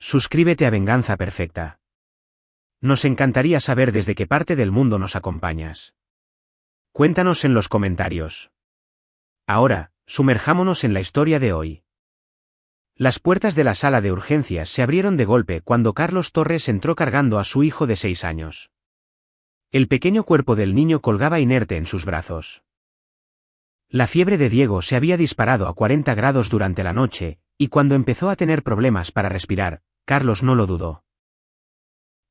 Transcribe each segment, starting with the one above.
Suscríbete a Venganza Perfecta. Nos encantaría saber desde qué parte del mundo nos acompañas. Cuéntanos en los comentarios. Ahora, sumerjámonos en la historia de hoy. Las puertas de la sala de urgencias se abrieron de golpe cuando Carlos Torres entró cargando a su hijo de 6 años. El pequeño cuerpo del niño colgaba inerte en sus brazos. La fiebre de Diego se había disparado a 40 grados durante la noche, y cuando empezó a tener problemas para respirar, Carlos no lo dudó.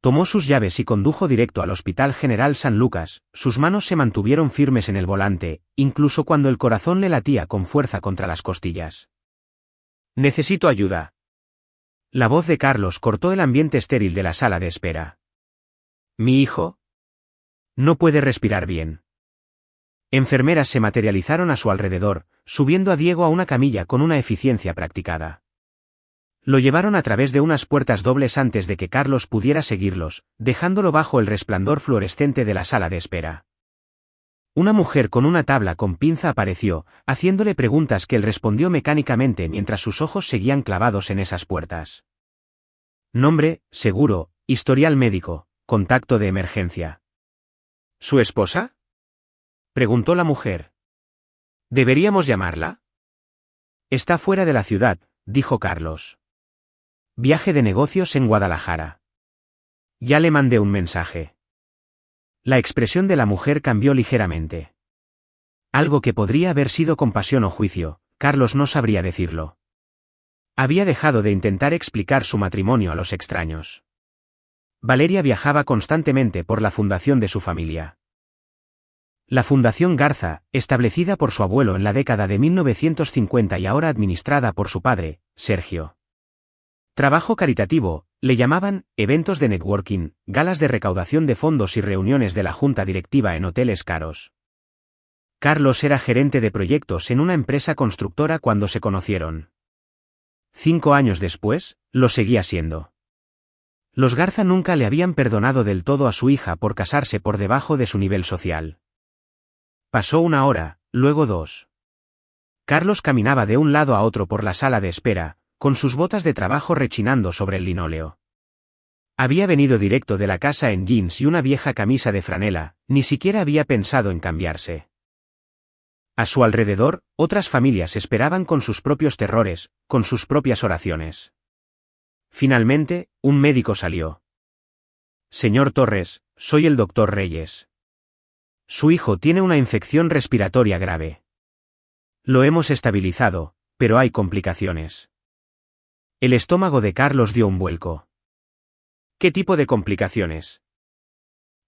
Tomó sus llaves y condujo directo al Hospital General San Lucas. Sus manos se mantuvieron firmes en el volante, incluso cuando el corazón le latía con fuerza contra las costillas. «Necesito ayuda». La voz de Carlos cortó el ambiente estéril de la sala de espera. «¿Mi hijo? No puede respirar bien». Enfermeras se materializaron a su alrededor, subiendo a Diego a una camilla con una eficiencia practicada. Lo llevaron a través de unas puertas dobles antes de que Carlos pudiera seguirlos, dejándolo bajo el resplandor fluorescente de la sala de espera. Una mujer con una tabla con pinza apareció, haciéndole preguntas que él respondió mecánicamente mientras sus ojos seguían clavados en esas puertas. Nombre, seguro, historial médico, contacto de emergencia. ¿Su esposa?, preguntó la mujer. ¿Deberíamos llamarla? Está fuera de la ciudad, dijo Carlos. Viaje de negocios en Guadalajara. Ya le mandé un mensaje. La expresión de la mujer cambió ligeramente. Algo que podría haber sido compasión o juicio, Carlos no sabría decirlo. Había dejado de intentar explicar su matrimonio a los extraños. Valeria viajaba constantemente por la fundación de su familia. La Fundación Garza, establecida por su abuelo en la década de 1950 y ahora administrada por su padre, Sergio. Trabajo caritativo, le llamaban, eventos de networking, galas de recaudación de fondos y reuniones de la junta directiva en hoteles caros. Carlos era gerente de proyectos en una empresa constructora cuando se conocieron. 5 años después, lo seguía siendo. Los Garza nunca le habían perdonado del todo a su hija por casarse por debajo de su nivel social. Pasó 1 hora, luego 2. Carlos caminaba de un lado a otro por la sala de espera, con sus botas de trabajo rechinando sobre el linóleo. Había venido directo de la casa en jeans y una vieja camisa de franela, ni siquiera había pensado en cambiarse. A su alrededor, otras familias esperaban con sus propios terrores, con sus propias oraciones. Finalmente, un médico salió. «Señor Torres, soy el doctor Reyes. Su hijo tiene una infección respiratoria grave. Lo hemos estabilizado, pero hay complicaciones». El estómago de Carlos dio un vuelco. ¿Qué tipo de complicaciones?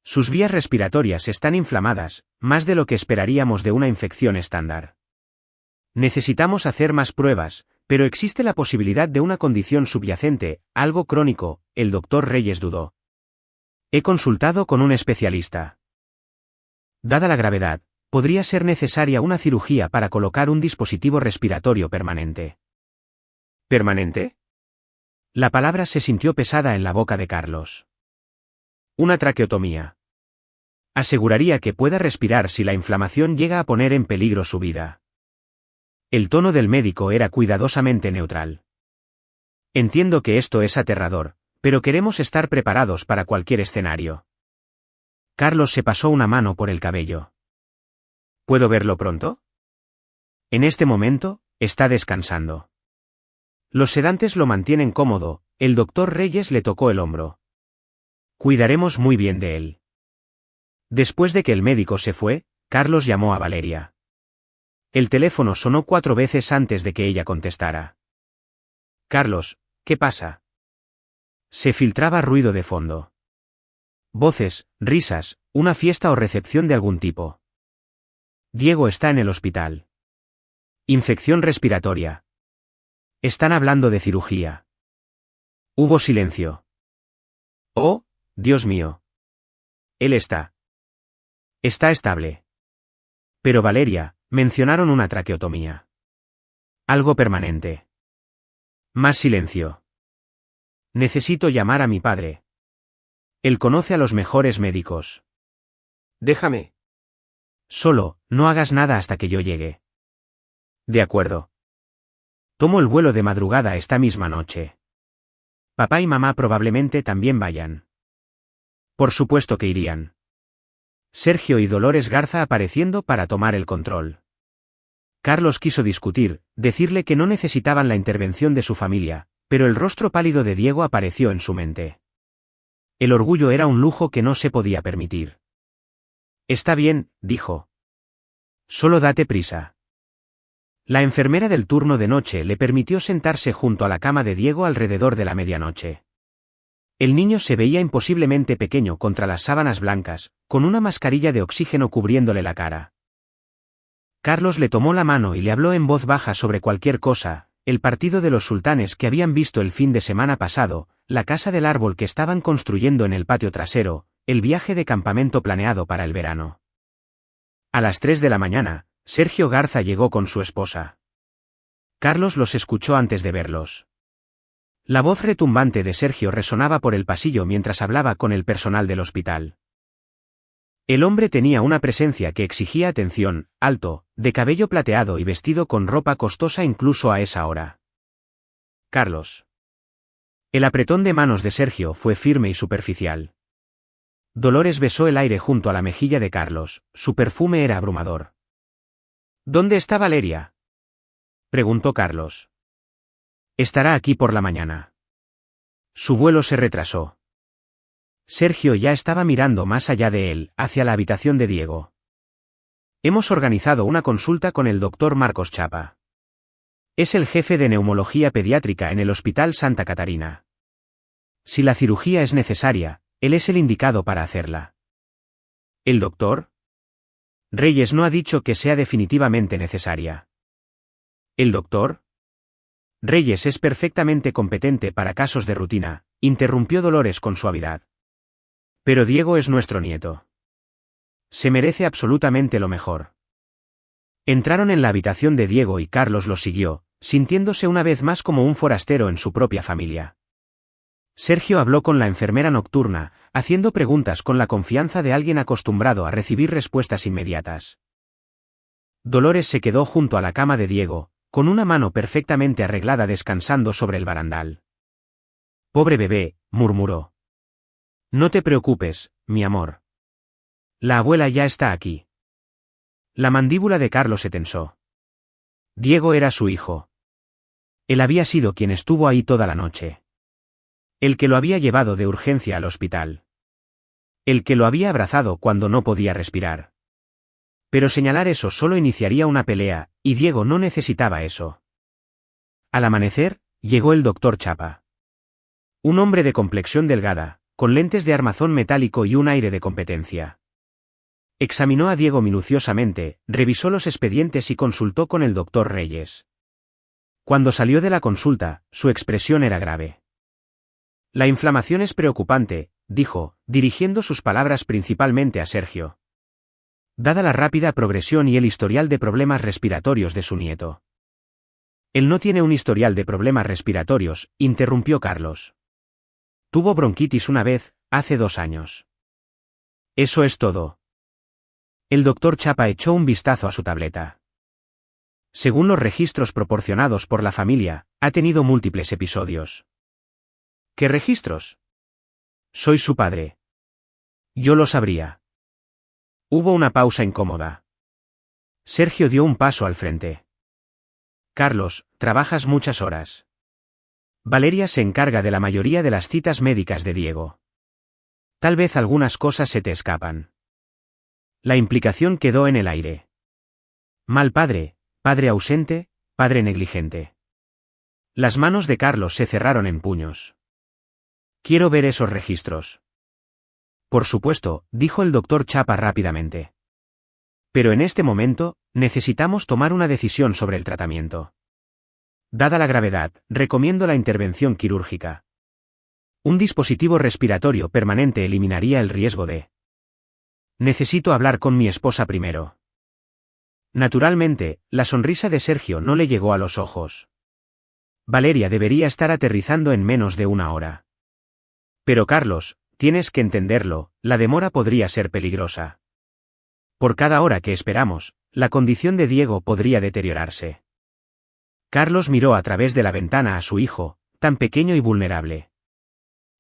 Sus vías respiratorias están inflamadas, más de lo que esperaríamos de una infección estándar. Necesitamos hacer más pruebas, pero existe la posibilidad de una condición subyacente, algo crónico, el doctor Reyes dudó. He consultado con un especialista. Dada la gravedad, podría ser necesaria una cirugía para colocar un dispositivo respiratorio permanente. ¿Permanente? La palabra se sintió pesada en la boca de Carlos. Una traqueotomía. Aseguraría que pueda respirar si la inflamación llega a poner en peligro su vida. El tono del médico era cuidadosamente neutral. Entiendo que esto es aterrador, pero queremos estar preparados para cualquier escenario. Carlos se pasó una mano por el cabello. ¿Puedo verlo pronto? En este momento, está descansando. Los sedantes lo mantienen cómodo, el doctor Reyes le tocó el hombro. Cuidaremos muy bien de él. Después de que el médico se fue, Carlos llamó a Valeria. El teléfono sonó 4 veces antes de que ella contestara. «Carlos, ¿qué pasa?» Se filtraba ruido de fondo. Voces, risas, una fiesta o recepción de algún tipo. Diego está en el hospital. Infección respiratoria. Están hablando de cirugía. Hubo silencio. Oh, Dios mío. Él está estable. Pero Valeria, mencionaron una traqueotomía. Algo permanente. Más silencio. Necesito llamar a mi padre. Él conoce a los mejores médicos. Déjame. Solo, no hagas nada hasta que yo llegue. De acuerdo. Tomo el vuelo de madrugada esta misma noche. Papá y mamá probablemente también vayan. Por supuesto que irían. Sergio y Dolores Garza apareciendo para tomar el control. Carlos quiso discutir, decirle que no necesitaban la intervención de su familia, pero el rostro pálido de Diego apareció en su mente. El orgullo era un lujo que no se podía permitir. Está bien, dijo. Solo date prisa. La enfermera del turno de noche le permitió sentarse junto a la cama de Diego alrededor de la medianoche. El niño se veía imposiblemente pequeño contra las sábanas blancas, con una mascarilla de oxígeno cubriéndole la cara. Carlos le tomó la mano y le habló en voz baja sobre cualquier cosa, el partido de los sultanes que habían visto el fin de semana pasado, la casa del árbol que estaban construyendo en el patio trasero, el viaje de campamento planeado para el verano. A las 3 de la mañana, Sergio Garza llegó con su esposa. Carlos los escuchó antes de verlos. La voz retumbante de Sergio resonaba por el pasillo mientras hablaba con el personal del hospital. El hombre tenía una presencia que exigía atención, alto, de cabello plateado y vestido con ropa costosa incluso a esa hora. Carlos. El apretón de manos de Sergio fue firme y superficial. Dolores besó el aire junto a la mejilla de Carlos, su perfume era abrumador. ¿Dónde está Valeria?, preguntó Carlos. Estará aquí por la mañana. Su vuelo se retrasó. Sergio ya estaba mirando más allá de él, hacia la habitación de Diego. Hemos organizado una consulta con el doctor Marcos Chapa. Es el jefe de neumología pediátrica en el Hospital Santa Catarina. Si la cirugía es necesaria, él es el indicado para hacerla. ¿El doctor? Reyes no ha dicho que sea definitivamente necesaria. ¿El doctor? Reyes es perfectamente competente para casos de rutina, interrumpió Dolores con suavidad. Pero Diego es nuestro nieto. Se merece absolutamente lo mejor. Entraron en la habitación de Diego y Carlos los siguió, sintiéndose una vez más como un forastero en su propia familia. Sergio habló con la enfermera nocturna, haciendo preguntas con la confianza de alguien acostumbrado a recibir respuestas inmediatas. Dolores se quedó junto a la cama de Diego, con una mano perfectamente arreglada descansando sobre el barandal. Pobre bebé, murmuró. No te preocupes, mi amor. La abuela ya está aquí. La mandíbula de Carlos se tensó. Diego era su hijo. Él había sido quien estuvo ahí toda la noche. El que lo había llevado de urgencia al hospital. El que lo había abrazado cuando no podía respirar. Pero señalar eso solo iniciaría una pelea, y Diego no necesitaba eso. Al amanecer, llegó el doctor Chapa. Un hombre de complexión delgada, con lentes de armazón metálico y un aire de competencia. Examinó a Diego minuciosamente, revisó los expedientes y consultó con el doctor Reyes. Cuando salió de la consulta, su expresión era grave. La inflamación es preocupante, dijo, dirigiendo sus palabras principalmente a Sergio. Dada la rápida progresión y el historial de problemas respiratorios de su nieto. Él no tiene un historial de problemas respiratorios, interrumpió Carlos. Tuvo bronquitis una vez, hace 2 años. Eso es todo. El doctor Chapa echó un vistazo a su tableta. Según los registros proporcionados por la familia, ha tenido múltiples episodios. ¿Qué registros? Soy su padre. Yo lo sabría. Hubo una pausa incómoda. Sergio dio un paso al frente. Carlos, trabajas muchas horas. Valeria se encarga de la mayoría de las citas médicas de Diego. Tal vez algunas cosas se te escapan. La implicación quedó en el aire. Mal padre, padre ausente, padre negligente. Las manos de Carlos se cerraron en puños. Quiero ver esos registros. Por supuesto, dijo el doctor Chapa rápidamente. Pero en este momento, necesitamos tomar una decisión sobre el tratamiento. Dada la gravedad, recomiendo la intervención quirúrgica. Un dispositivo respiratorio permanente eliminaría el riesgo de... Necesito hablar con mi esposa primero. Naturalmente, la sonrisa de Sergio no le llegó a los ojos. Valeria debería estar aterrizando en menos de 1 hora. Pero Carlos, tienes que entenderlo, la demora podría ser peligrosa. Por cada hora que esperamos, la condición de Diego podría deteriorarse. Carlos miró a través de la ventana a su hijo, tan pequeño y vulnerable.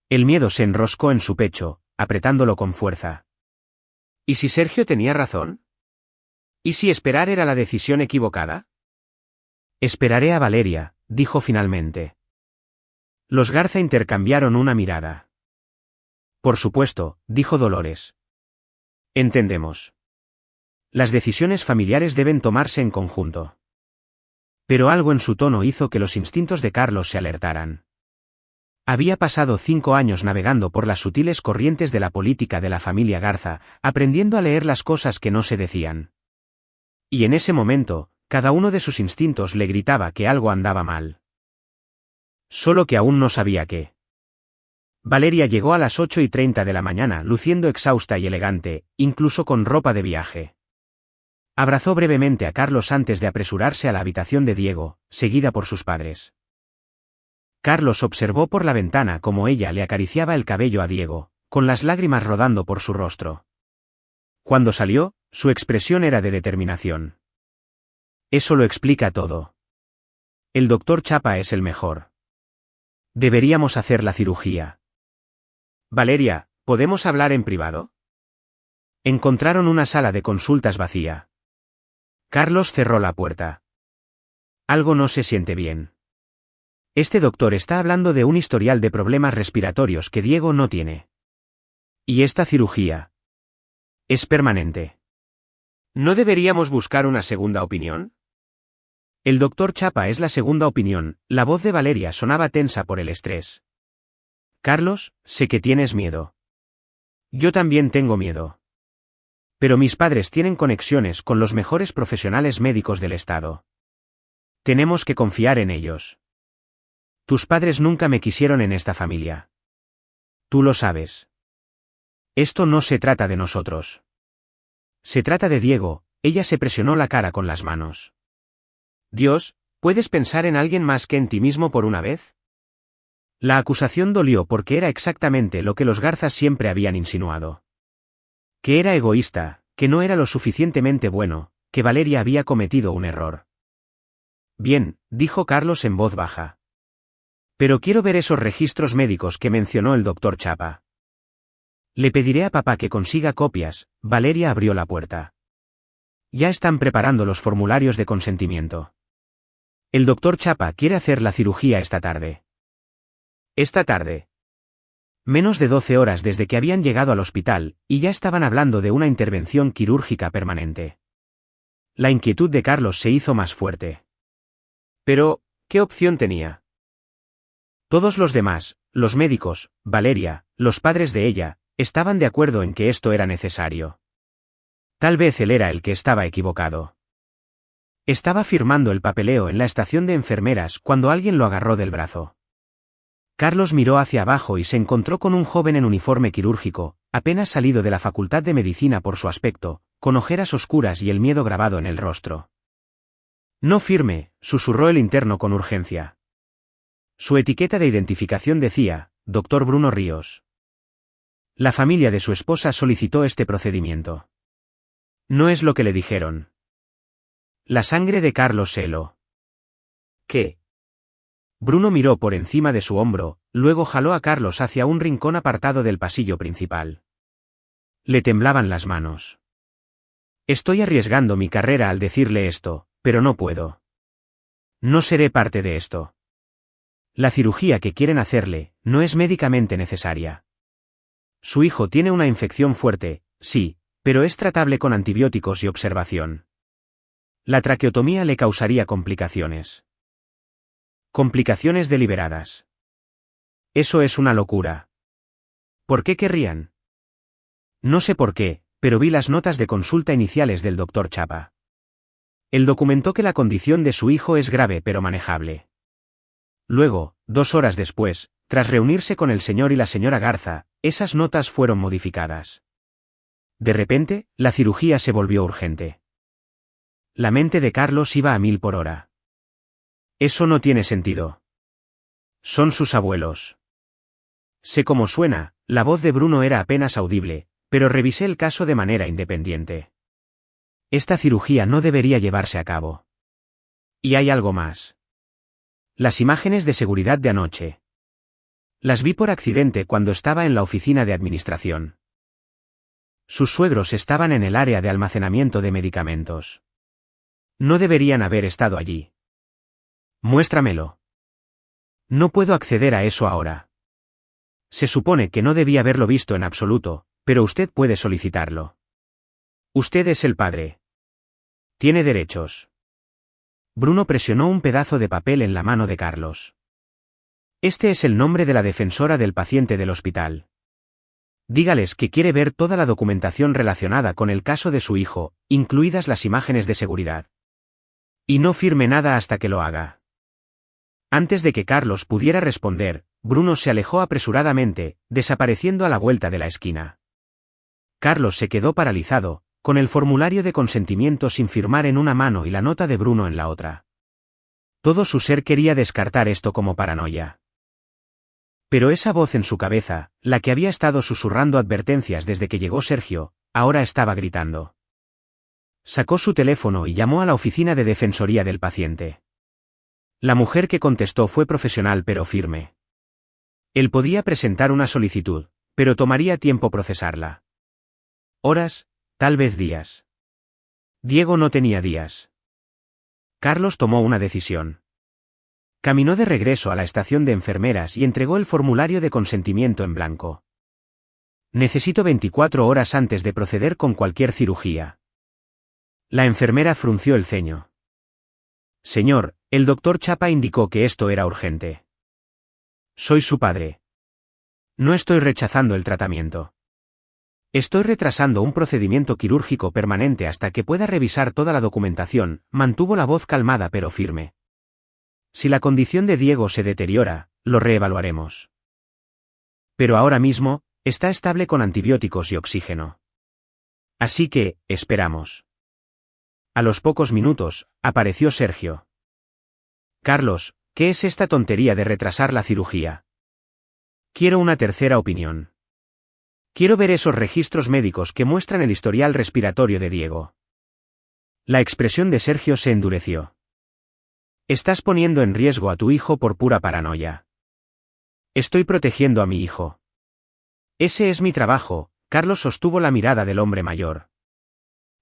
El miedo se enroscó en su pecho, apretándolo con fuerza. ¿Y si Sergio tenía razón? ¿Y si esperar era la decisión equivocada? Esperaré a Valeria, dijo finalmente. Los Garza intercambiaron una mirada. Por supuesto, dijo Dolores. Entendemos. Las decisiones familiares deben tomarse en conjunto. Pero algo en su tono hizo que los instintos de Carlos se alertaran. Había pasado 5 años navegando por las sutiles corrientes de la política de la familia Garza, aprendiendo a leer las cosas que no se decían. Y en ese momento, cada uno de sus instintos le gritaba que algo andaba mal. Solo que aún no sabía qué. Valeria llegó a las 8:30 de la mañana luciendo exhausta y elegante, incluso con ropa de viaje. Abrazó brevemente a Carlos antes de apresurarse a la habitación de Diego, seguida por sus padres. Carlos observó por la ventana cómo ella le acariciaba el cabello a Diego, con las lágrimas rodando por su rostro. Cuando salió, su expresión era de determinación. Eso lo explica todo. El doctor Chapa es el mejor. Deberíamos hacer la cirugía. Valeria, ¿podemos hablar en privado? Encontraron una sala de consultas vacía. Carlos cerró la puerta. Algo no se siente bien. Este doctor está hablando de un historial de problemas respiratorios que Diego no tiene. ¿Y esta cirugía? Es permanente. ¿No deberíamos buscar una segunda opinión? El doctor Chapa es la segunda opinión. La voz de Valeria sonaba tensa por el estrés. Carlos, sé que tienes miedo. Yo también tengo miedo. Pero mis padres tienen conexiones con los mejores profesionales médicos del estado. Tenemos que confiar en ellos. Tus padres nunca me quisieron en esta familia. Tú lo sabes. Esto no se trata de nosotros. Se trata de Diego. Ella se presionó la cara con las manos. Dios, ¿puedes pensar en alguien más que en ti mismo por una vez? La acusación dolió porque era exactamente lo que los Garzas siempre habían insinuado. Que era egoísta, que no era lo suficientemente bueno, que Valeria había cometido un error. Bien, dijo Carlos en voz baja. Pero quiero ver esos registros médicos que mencionó el doctor Chapa. Le pediré a papá que consiga copias. Valeria abrió la puerta. Ya están preparando los formularios de consentimiento. El doctor Chapa quiere hacer la cirugía esta tarde. Esta tarde. Menos de 12 horas desde que habían llegado al hospital, y ya estaban hablando de una intervención quirúrgica permanente. La inquietud de Carlos se hizo más fuerte. Pero, ¿qué opción tenía? Todos los demás, los médicos, Valeria, los padres de ella, estaban de acuerdo en que esto era necesario. Tal vez él era el que estaba equivocado. Estaba firmando el papeleo en la estación de enfermeras cuando alguien lo agarró del brazo. Carlos miró hacia abajo y se encontró con un joven en uniforme quirúrgico, apenas salido de la Facultad de Medicina por su aspecto, con ojeras oscuras y el miedo grabado en el rostro. No firme, susurró el interno con urgencia. Su etiqueta de identificación decía, Dr. Bruno Ríos. La familia de su esposa solicitó este procedimiento. No es lo que le dijeron. La sangre de Carlos se heló. ¿Qué? Bruno miró por encima de su hombro, luego jaló a Carlos hacia un rincón apartado del pasillo principal. Le temblaban las manos. Estoy arriesgando mi carrera al decirle esto, pero no puedo. No seré parte de esto. La cirugía que quieren hacerle no es médicamente necesaria. Su hijo tiene una infección fuerte, sí, pero es tratable con antibióticos y observación. La traqueotomía le causaría complicaciones. Complicaciones deliberadas. Eso es una locura. ¿Por qué querrían? No sé por qué, pero vi las notas de consulta iniciales del doctor Chapa. Él documentó que la condición de su hijo es grave pero manejable. Luego, 2 horas después, tras reunirse con el señor y la señora Garza, esas notas fueron modificadas. De repente, la cirugía se volvió urgente. La mente de Carlos iba a 1000 por hora. Eso no tiene sentido. Son sus abuelos. Sé cómo suena, la voz de Bruno era apenas audible, pero revisé el caso de manera independiente. Esta cirugía no debería llevarse a cabo. Y hay algo más. Las imágenes de seguridad de anoche. Las vi por accidente cuando estaba en la oficina de administración. Sus suegros estaban en el área de almacenamiento de medicamentos. No deberían haber estado allí. Muéstramelo. No puedo acceder a eso ahora. Se supone que no debí haberlo visto en absoluto, pero usted puede solicitarlo. Usted es el padre. Tiene derechos. Bruno presionó un pedazo de papel en la mano de Carlos. Este es el nombre de la defensora del paciente del hospital. Dígales que quiere ver toda la documentación relacionada con el caso de su hijo, incluidas las imágenes de seguridad. Y no firme nada hasta que lo haga. Antes de que Carlos pudiera responder, Bruno se alejó apresuradamente, desapareciendo a la vuelta de la esquina. Carlos se quedó paralizado, con el formulario de consentimiento sin firmar en una mano y la nota de Bruno en la otra. Todo su ser quería descartar esto como paranoia. Pero esa voz en su cabeza, la que había estado susurrando advertencias desde que llegó Sergio, ahora estaba gritando. Sacó su teléfono y llamó a la oficina de defensoría del paciente. La mujer que contestó fue profesional pero firme. Él podía presentar una solicitud, pero tomaría tiempo procesarla. Horas, tal vez días. Diego no tenía días. Carlos tomó una decisión. Caminó de regreso a la estación de enfermeras y entregó el formulario de consentimiento en blanco. Necesito 24 horas antes de proceder con cualquier cirugía. La enfermera frunció el ceño. Señor, el doctor Chapa indicó que esto era urgente. Soy su padre. No estoy rechazando el tratamiento. Estoy retrasando un procedimiento quirúrgico permanente hasta que pueda revisar toda la documentación, mantuvo la voz calmada pero firme. Si la condición de Diego se deteriora, lo reevaluaremos. Pero ahora mismo, está estable con antibióticos y oxígeno. Así que, esperamos. A los pocos minutos, apareció Sergio. Carlos, ¿qué es esta tontería de retrasar la cirugía? Quiero una tercera opinión. Quiero ver esos registros médicos que muestran el historial respiratorio de Diego. La expresión de Sergio se endureció. Estás poniendo en riesgo a tu hijo por pura paranoia. Estoy protegiendo a mi hijo. Ese es mi trabajo, Carlos sostuvo la mirada del hombre mayor.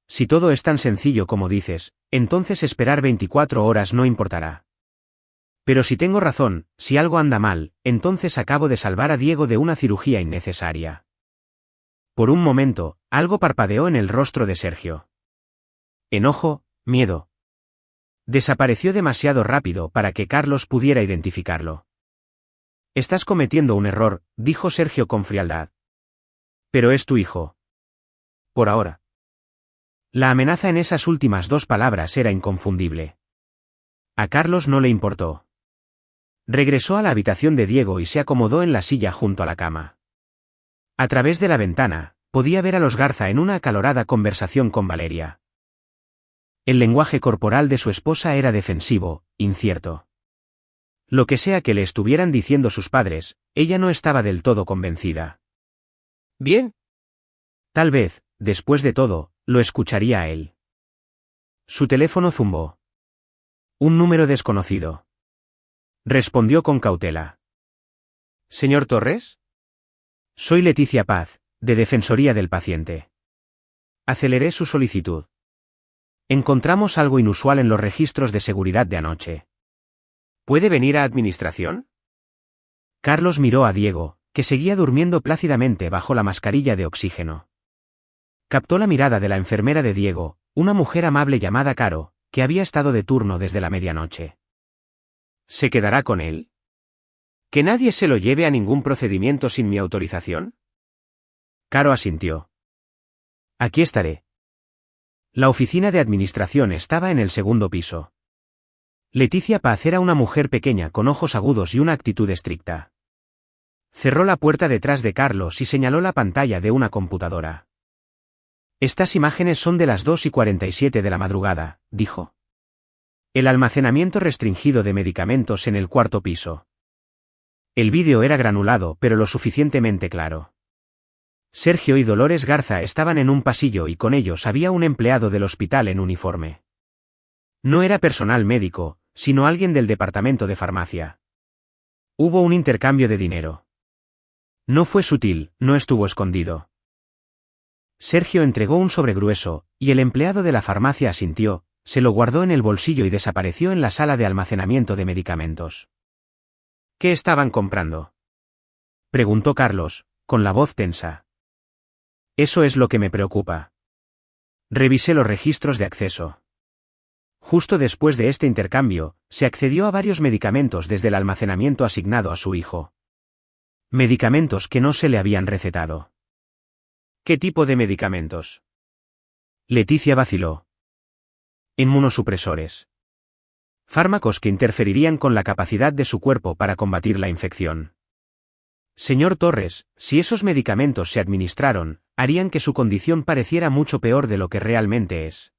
Si todo es tan sencillo como dices, entonces esperar 24 horas no importará. Pero si tengo razón, si algo anda mal, entonces acabo de salvar a Diego de una cirugía innecesaria. Por un momento, algo parpadeó en el rostro de Sergio. Enojo, miedo. Desapareció demasiado rápido para que Carlos pudiera identificarlo. Estás cometiendo un error, dijo Sergio con frialdad. Pero es tu hijo. Por ahora. La amenaza en esas últimas dos palabras era inconfundible. A Carlos no le importó. Regresó a la habitación de Diego y se acomodó en la silla junto a la cama. A través de la ventana, podía ver a los Garza en una acalorada conversación con Valeria. El lenguaje corporal de su esposa era defensivo, incierto. Lo que sea que le estuvieran diciendo sus padres, ella no estaba del todo convencida. Bien. Tal vez, después de todo, lo escucharía a él. Su teléfono zumbó. Un número desconocido. Respondió con cautela. ¿Señor Torres? Soy Leticia Paz, de Defensoría del Paciente. Aceleré su solicitud. Encontramos algo inusual en los registros de seguridad de anoche. ¿Puede venir a administración? Carlos miró a Diego, que seguía durmiendo plácidamente bajo la mascarilla de oxígeno. Captó la mirada de la enfermera de Diego, una mujer amable llamada Caro, que había estado de turno desde la medianoche. ¿Se quedará con él? ¿Que nadie se lo lleve a ningún procedimiento sin mi autorización? Caro asintió. Aquí estaré. La oficina de administración estaba en el segundo piso. Leticia Paz era una mujer pequeña con ojos agudos y una actitud estricta. Cerró la puerta detrás de Carlos y señaló la pantalla de una computadora. Estas imágenes son de las 2:47 de la madrugada, dijo. El almacenamiento restringido de medicamentos en el cuarto piso. El vídeo era granulado pero lo suficientemente claro. Sergio y Dolores Garza estaban en un pasillo y con ellos había un empleado del hospital en uniforme. No era personal médico, sino alguien del departamento de farmacia. Hubo un intercambio de dinero. No fue sutil, no estuvo escondido. Sergio entregó un sobre grueso, y el empleado de la farmacia asintió, se lo guardó en el bolsillo y desapareció en la sala de almacenamiento de medicamentos. ¿Qué estaban comprando?, preguntó Carlos, con la voz tensa. Eso es lo que me preocupa. Revisé los registros de acceso. Justo después de este intercambio, se accedió a varios medicamentos desde el almacenamiento asignado a su hijo. Medicamentos que no se le habían recetado. ¿Qué tipo de medicamentos? Leticia vaciló. Inmunosupresores. Fármacos que interferirían con la capacidad de su cuerpo para combatir la infección. Señor Torres, si esos medicamentos se administraron, harían que su condición pareciera mucho peor de lo que realmente es.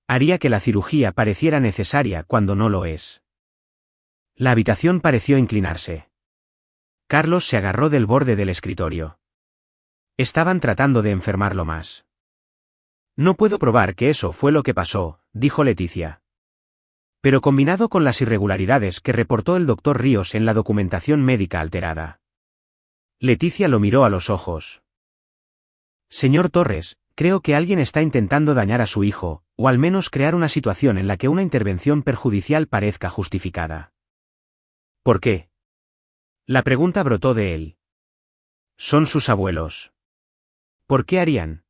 Haría que la cirugía pareciera necesaria cuando no lo es. La habitación pareció inclinarse. Carlos se agarró del borde del escritorio. Estaban tratando de enfermarlo más. No puedo probar que eso fue lo que pasó, dijo Leticia. Pero combinado con las irregularidades que reportó el doctor Ríos en la documentación médica alterada. Leticia lo miró a los ojos. Señor Torres, creo que alguien está intentando dañar a su hijo, o al menos crear una situación en la que una intervención perjudicial parezca justificada. ¿Por qué? La pregunta brotó de él. Son sus abuelos. ¿Por qué harían?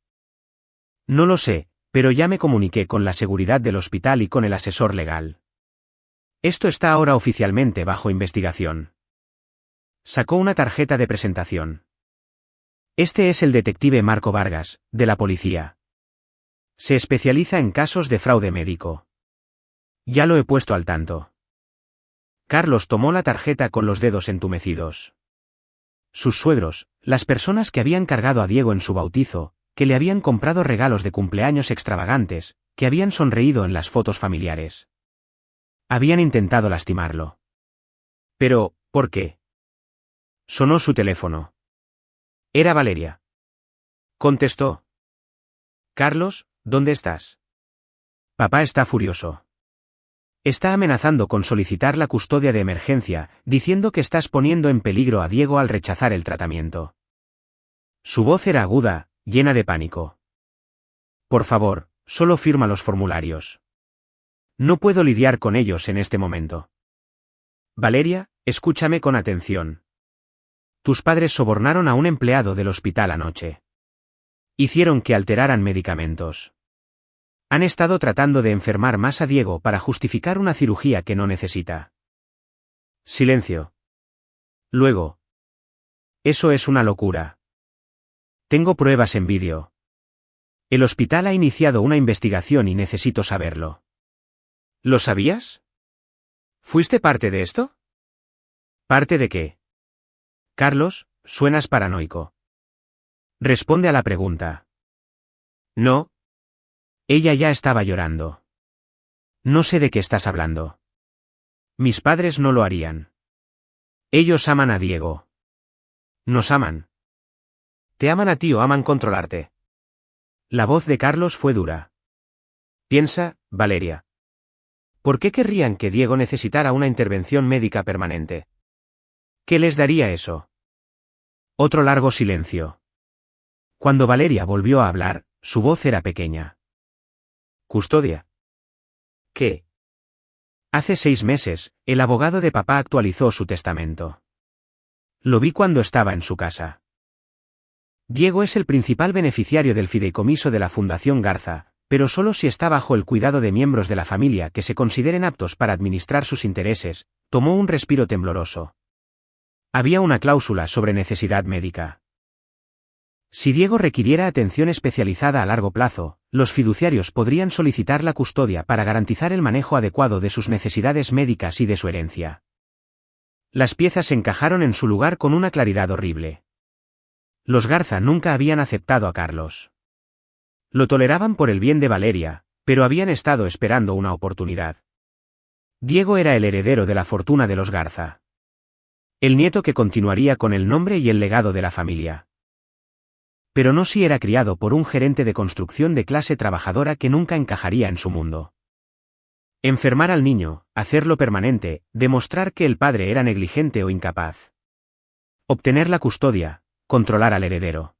No lo sé, pero ya me comuniqué con la seguridad del hospital y con el asesor legal. Esto está ahora oficialmente bajo investigación. Sacó una tarjeta de presentación. Este es el detective Marco Vargas, de la policía. Se especializa en casos de fraude médico. Ya lo he puesto al tanto. Carlos tomó la tarjeta con los dedos entumecidos. Sus suegros, las personas que habían cargado a Diego en su bautizo, que le habían comprado regalos de cumpleaños extravagantes, que habían sonreído en las fotos familiares. Habían intentado lastimarlo. Pero, ¿por qué? Sonó su teléfono. Era Valeria. Contestó. Carlos, ¿dónde estás? Papá está furioso. Está amenazando con solicitar la custodia de emergencia, diciendo que estás poniendo en peligro a Diego al rechazar el tratamiento. Su voz era aguda, llena de pánico. Por favor, solo firma los formularios. No puedo lidiar con ellos en este momento. Valeria, escúchame con atención. Tus padres sobornaron a un empleado del hospital anoche. Hicieron que alteraran medicamentos. Han estado tratando de enfermar más a Diego para justificar una cirugía que no necesita. Silencio. Luego. Eso es una locura. Tengo pruebas en vídeo. El hospital ha iniciado una investigación y necesito saberlo. ¿Lo sabías? ¿Fuiste parte de esto? ¿Parte de qué? Carlos, suenas paranoico. Responde a la pregunta. No. Ella ya estaba llorando. No sé de qué estás hablando. Mis padres no lo harían. Ellos aman a Diego. Nos aman. ¿Te aman a ti o aman controlarte? La voz de Carlos fue dura. Piensa, Valeria. ¿Por qué querrían que Diego necesitara una intervención médica permanente? ¿Qué les daría eso? Otro largo silencio. Cuando Valeria volvió a hablar, su voz era pequeña. ¿Custodia? ¿Qué? Hace 6 meses, el abogado de papá actualizó su testamento. Lo vi cuando estaba en su casa. Diego es el principal beneficiario del fideicomiso de la Fundación Garza, pero solo si está bajo el cuidado de miembros de la familia que se consideren aptos para administrar sus intereses. Tomó un respiro tembloroso. Había una cláusula sobre necesidad médica. Si Diego requiriera atención especializada a largo plazo, los fiduciarios podrían solicitar la custodia para garantizar el manejo adecuado de sus necesidades médicas y de su herencia. Las piezas encajaron en su lugar con una claridad horrible. Los Garza nunca habían aceptado a Carlos. Lo toleraban por el bien de Valeria, pero habían estado esperando una oportunidad. Diego era el heredero de la fortuna de los Garza. El nieto que continuaría con el nombre y el legado de la familia. Pero no si era criado por un gerente de construcción de clase trabajadora que nunca encajaría en su mundo. Enfermar al niño, hacerlo permanente, demostrar que el padre era negligente o incapaz. Obtener la custodia, controlar al heredero.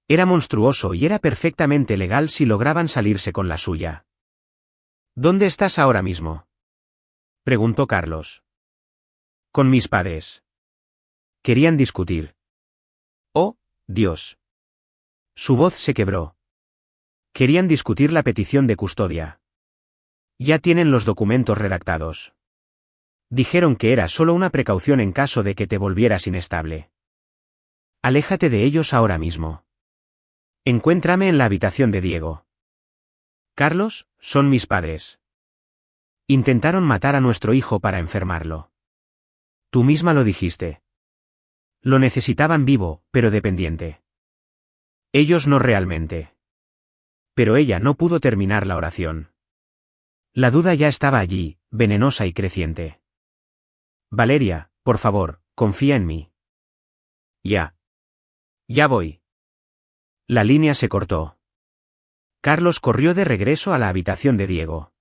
Era monstruoso y era perfectamente legal si lograban salirse con la suya. ¿Dónde estás ahora mismo?, preguntó Carlos. Con mis padres. Querían discutir. Oh, Dios. Su voz se quebró. Querían discutir la petición de custodia. Ya tienen los documentos redactados. Dijeron que era solo una precaución en caso de que te volvieras inestable. Aléjate de ellos ahora mismo. Encuéntrame en la habitación de Diego. Carlos, son mis padres. Intentaron matar a nuestro hijo para enfermarlo. Tú misma lo dijiste. Lo necesitaban vivo, pero dependiente. Ellos no realmente. Pero ella no pudo terminar la oración. La duda ya estaba allí, venenosa y creciente. Valeria, por favor, confía en mí. Ya. Ya voy. La línea se cortó. Carlos corrió de regreso a la habitación de Diego.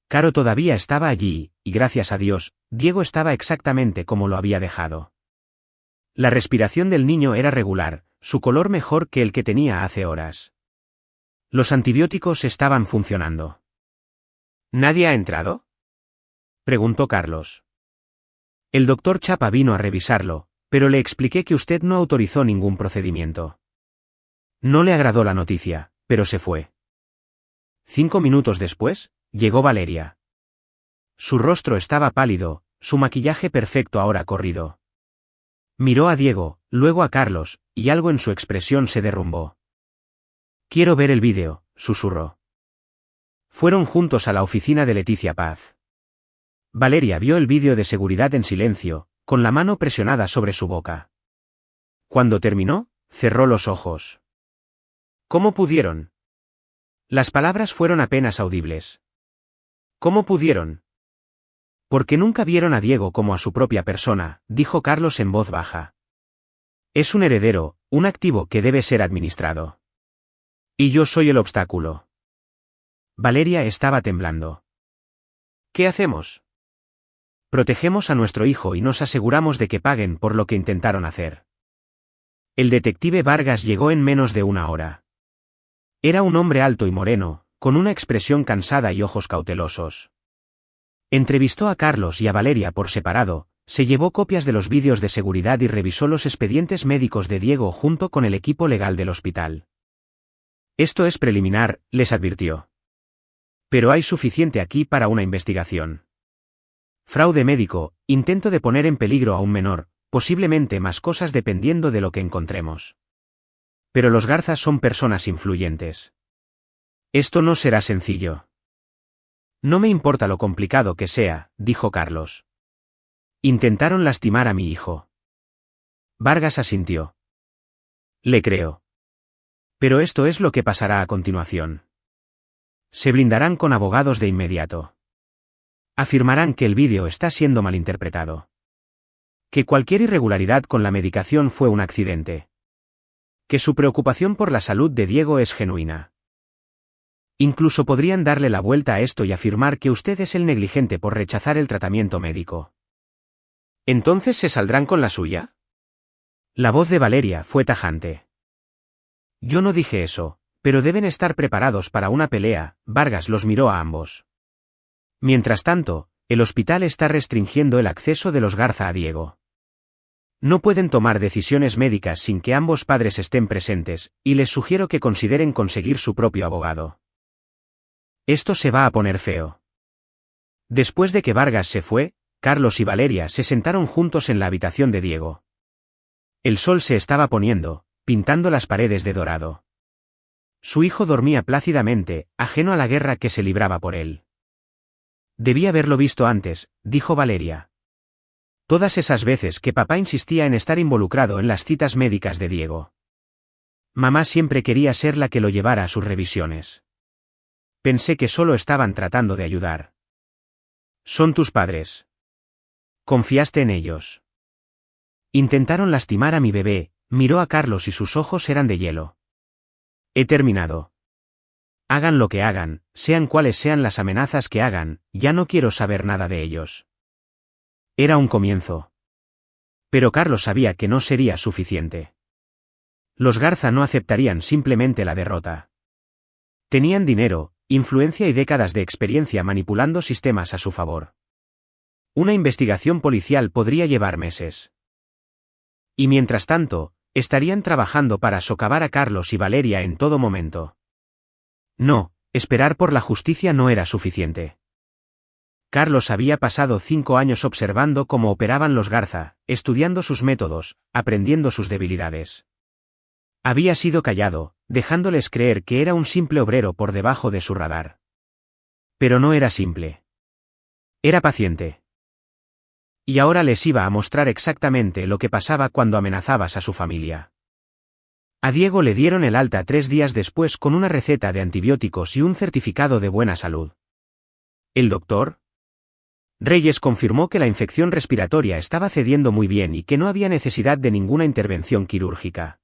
Caro todavía estaba allí, y gracias a Dios, Diego estaba exactamente como lo había dejado. La respiración del niño era regular, su color mejor que el que tenía hace horas. Los antibióticos estaban funcionando. ¿Nadie ha entrado?, preguntó Carlos. El doctor Chapa vino a revisarlo, pero le expliqué que usted no autorizó ningún procedimiento. No le agradó la noticia, pero se fue. 5 minutos después, llegó Valeria. Su rostro estaba pálido, su maquillaje perfecto ahora corrido. Miró a Diego, luego a Carlos, y algo en su expresión se derrumbó. Quiero ver el vídeo, susurró. Fueron juntos a la oficina de Leticia Paz. Valeria vio el vídeo de seguridad en silencio, con la mano presionada sobre su boca. Cuando terminó, cerró los ojos. ¿Cómo pudieron? Las palabras fueron apenas audibles. ¿Cómo pudieron? Porque nunca vieron a Diego como a su propia persona, dijo Carlos en voz baja. Es un heredero, un activo que debe ser administrado. Y yo soy el obstáculo. Valeria estaba temblando. ¿Qué hacemos? Protegemos a nuestro hijo y nos aseguramos de que paguen por lo que intentaron hacer. El detective Vargas llegó en menos de una hora. Era un hombre alto y moreno, con una expresión cansada y ojos cautelosos. Entrevistó a Carlos y a Valeria por separado, se llevó copias de los vídeos de seguridad y revisó los expedientes médicos de Diego junto con el equipo legal del hospital. Esto es preliminar, les advirtió. Pero hay suficiente aquí para una investigación. Fraude médico, intento de poner en peligro a un menor, posiblemente más cosas dependiendo de lo que encontremos. Pero los Garzas son personas influyentes. Esto no será sencillo. No me importa lo complicado que sea, dijo Carlos. Intentaron lastimar a mi hijo. Vargas asintió. Le creo. Pero esto es lo que pasará a continuación. Se blindarán con abogados de inmediato. Afirmarán que el vídeo está siendo malinterpretado. Que cualquier irregularidad con la medicación fue un accidente. Que su preocupación por la salud de Diego es genuina. Incluso podrían darle la vuelta a esto y afirmar que usted es el negligente por rechazar el tratamiento médico. ¿Entonces se saldrán con la suya? La voz de Valeria fue tajante. Yo no dije eso, pero deben estar preparados para una pelea. Vargas los miró a ambos. Mientras tanto, el hospital está restringiendo el acceso de los Garza a Diego. No pueden tomar decisiones médicas sin que ambos padres estén presentes, y les sugiero que consideren conseguir su propio abogado. Esto se va a poner feo. Después de que Vargas se fue, Carlos y Valeria se sentaron juntos en la habitación de Diego. El sol se estaba poniendo, pintando las paredes de dorado. Su hijo dormía plácidamente, ajeno a la guerra que se libraba por él. Debí haberlo visto antes, dijo Valeria. Todas esas veces que papá insistía en estar involucrado en las citas médicas de Diego. Mamá siempre quería ser la que lo llevara a sus revisiones. Pensé que solo estaban tratando de ayudar. Son tus padres. Confiaste en ellos. Intentaron lastimar a mi bebé, miró a Carlos y sus ojos eran de hielo. He terminado. Hagan lo que hagan, sean cuales sean las amenazas que hagan, ya no quiero saber nada de ellos. Era un comienzo. Pero Carlos sabía que no sería suficiente. Los Garza no aceptarían simplemente la derrota. Tenían dinero, influencia y décadas de experiencia manipulando sistemas a su favor. Una investigación policial podría llevar meses. Y mientras tanto, estarían trabajando para socavar a Carlos y Valeria en todo momento. No, esperar por la justicia no era suficiente. Carlos había pasado 5 años observando cómo operaban los Garza, estudiando sus métodos, aprendiendo sus debilidades. Había sido callado, dejándoles creer que era un simple obrero por debajo de su radar. Pero no era simple. Era paciente. Y ahora les iba a mostrar exactamente lo que pasaba cuando amenazabas a su familia. A Diego le dieron el alta 3 días después con una receta de antibióticos y un certificado de buena salud. ¿El doctor? Reyes confirmó que la infección respiratoria estaba cediendo muy bien y que no había necesidad de ninguna intervención quirúrgica.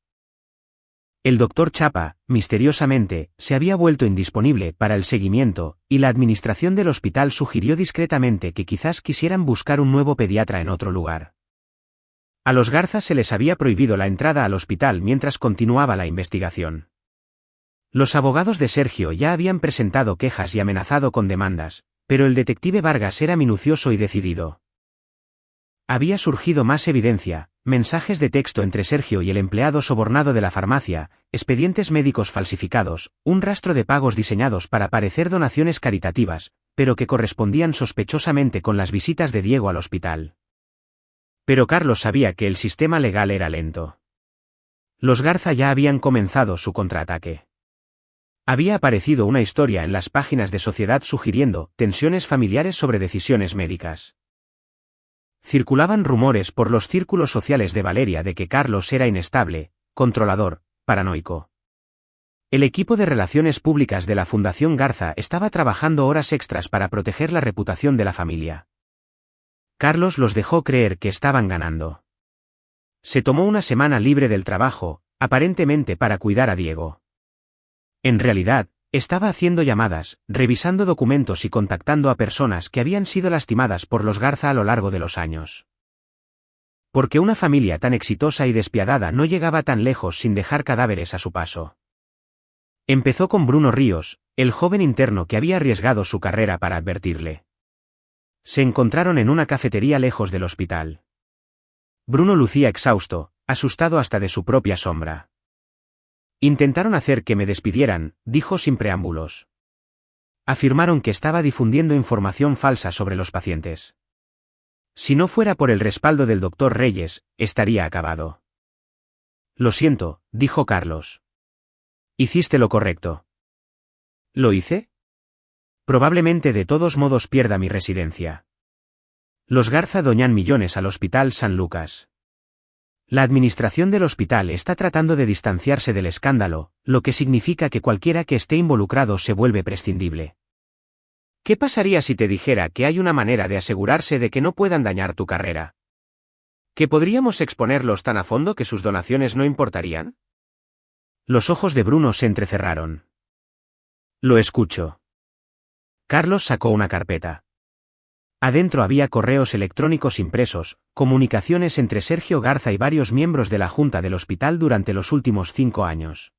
El doctor Chapa, misteriosamente, se había vuelto indisponible para el seguimiento, y la administración del hospital sugirió discretamente que quizás quisieran buscar un nuevo pediatra en otro lugar. A los Garza se les había prohibido la entrada al hospital mientras continuaba la investigación. Los abogados de Sergio ya habían presentado quejas y amenazado con demandas, pero el detective Vargas era minucioso y decidido. Había surgido más evidencia, mensajes de texto entre Sergio y el empleado sobornado de la farmacia, expedientes médicos falsificados, un rastro de pagos diseñados para parecer donaciones caritativas, pero que correspondían sospechosamente con las visitas de Diego al hospital. Pero Carlos sabía que el sistema legal era lento. Los Garza ya habían comenzado su contraataque. Había aparecido una historia en las páginas de Sociedad sugiriendo tensiones familiares sobre decisiones médicas. Circulaban rumores por los círculos sociales de Valeria de que Carlos era inestable, controlador, paranoico. El equipo de relaciones públicas de la Fundación Garza estaba trabajando horas extras para proteger la reputación de la familia. Carlos los dejó creer que estaban ganando. Se tomó una semana libre del trabajo, aparentemente para cuidar a Diego. En realidad, estaba haciendo llamadas, revisando documentos y contactando a personas que habían sido lastimadas por los Garza a lo largo de los años. Porque una familia tan exitosa y despiadada no llegaba tan lejos sin dejar cadáveres a su paso. Empezó con Bruno Ríos, el joven interno que había arriesgado su carrera para advertirle. Se encontraron en una cafetería lejos del hospital. Bruno lucía exhausto, asustado hasta de su propia sombra. Intentaron hacer que me despidieran, dijo sin preámbulos. Afirmaron que estaba difundiendo información falsa sobre los pacientes. Si no fuera por el respaldo del doctor Reyes, estaría acabado. Lo siento, dijo Carlos. Hiciste lo correcto. ¿Lo hice? Probablemente de todos modos pierda mi residencia. Los Garza doñan millones al Hospital San Lucas. La administración del hospital está tratando de distanciarse del escándalo, lo que significa que cualquiera que esté involucrado se vuelve prescindible. ¿Qué pasaría si te dijera que hay una manera de asegurarse de que no puedan dañar tu carrera? ¿Que podríamos exponerlos tan a fondo que sus donaciones no importarían? Los ojos de Bruno se entrecerraron. Lo escucho. Carlos sacó una carpeta. Adentro había correos electrónicos impresos, comunicaciones entre Sergio Garza y varios miembros de la Junta del hospital durante los últimos 5 años.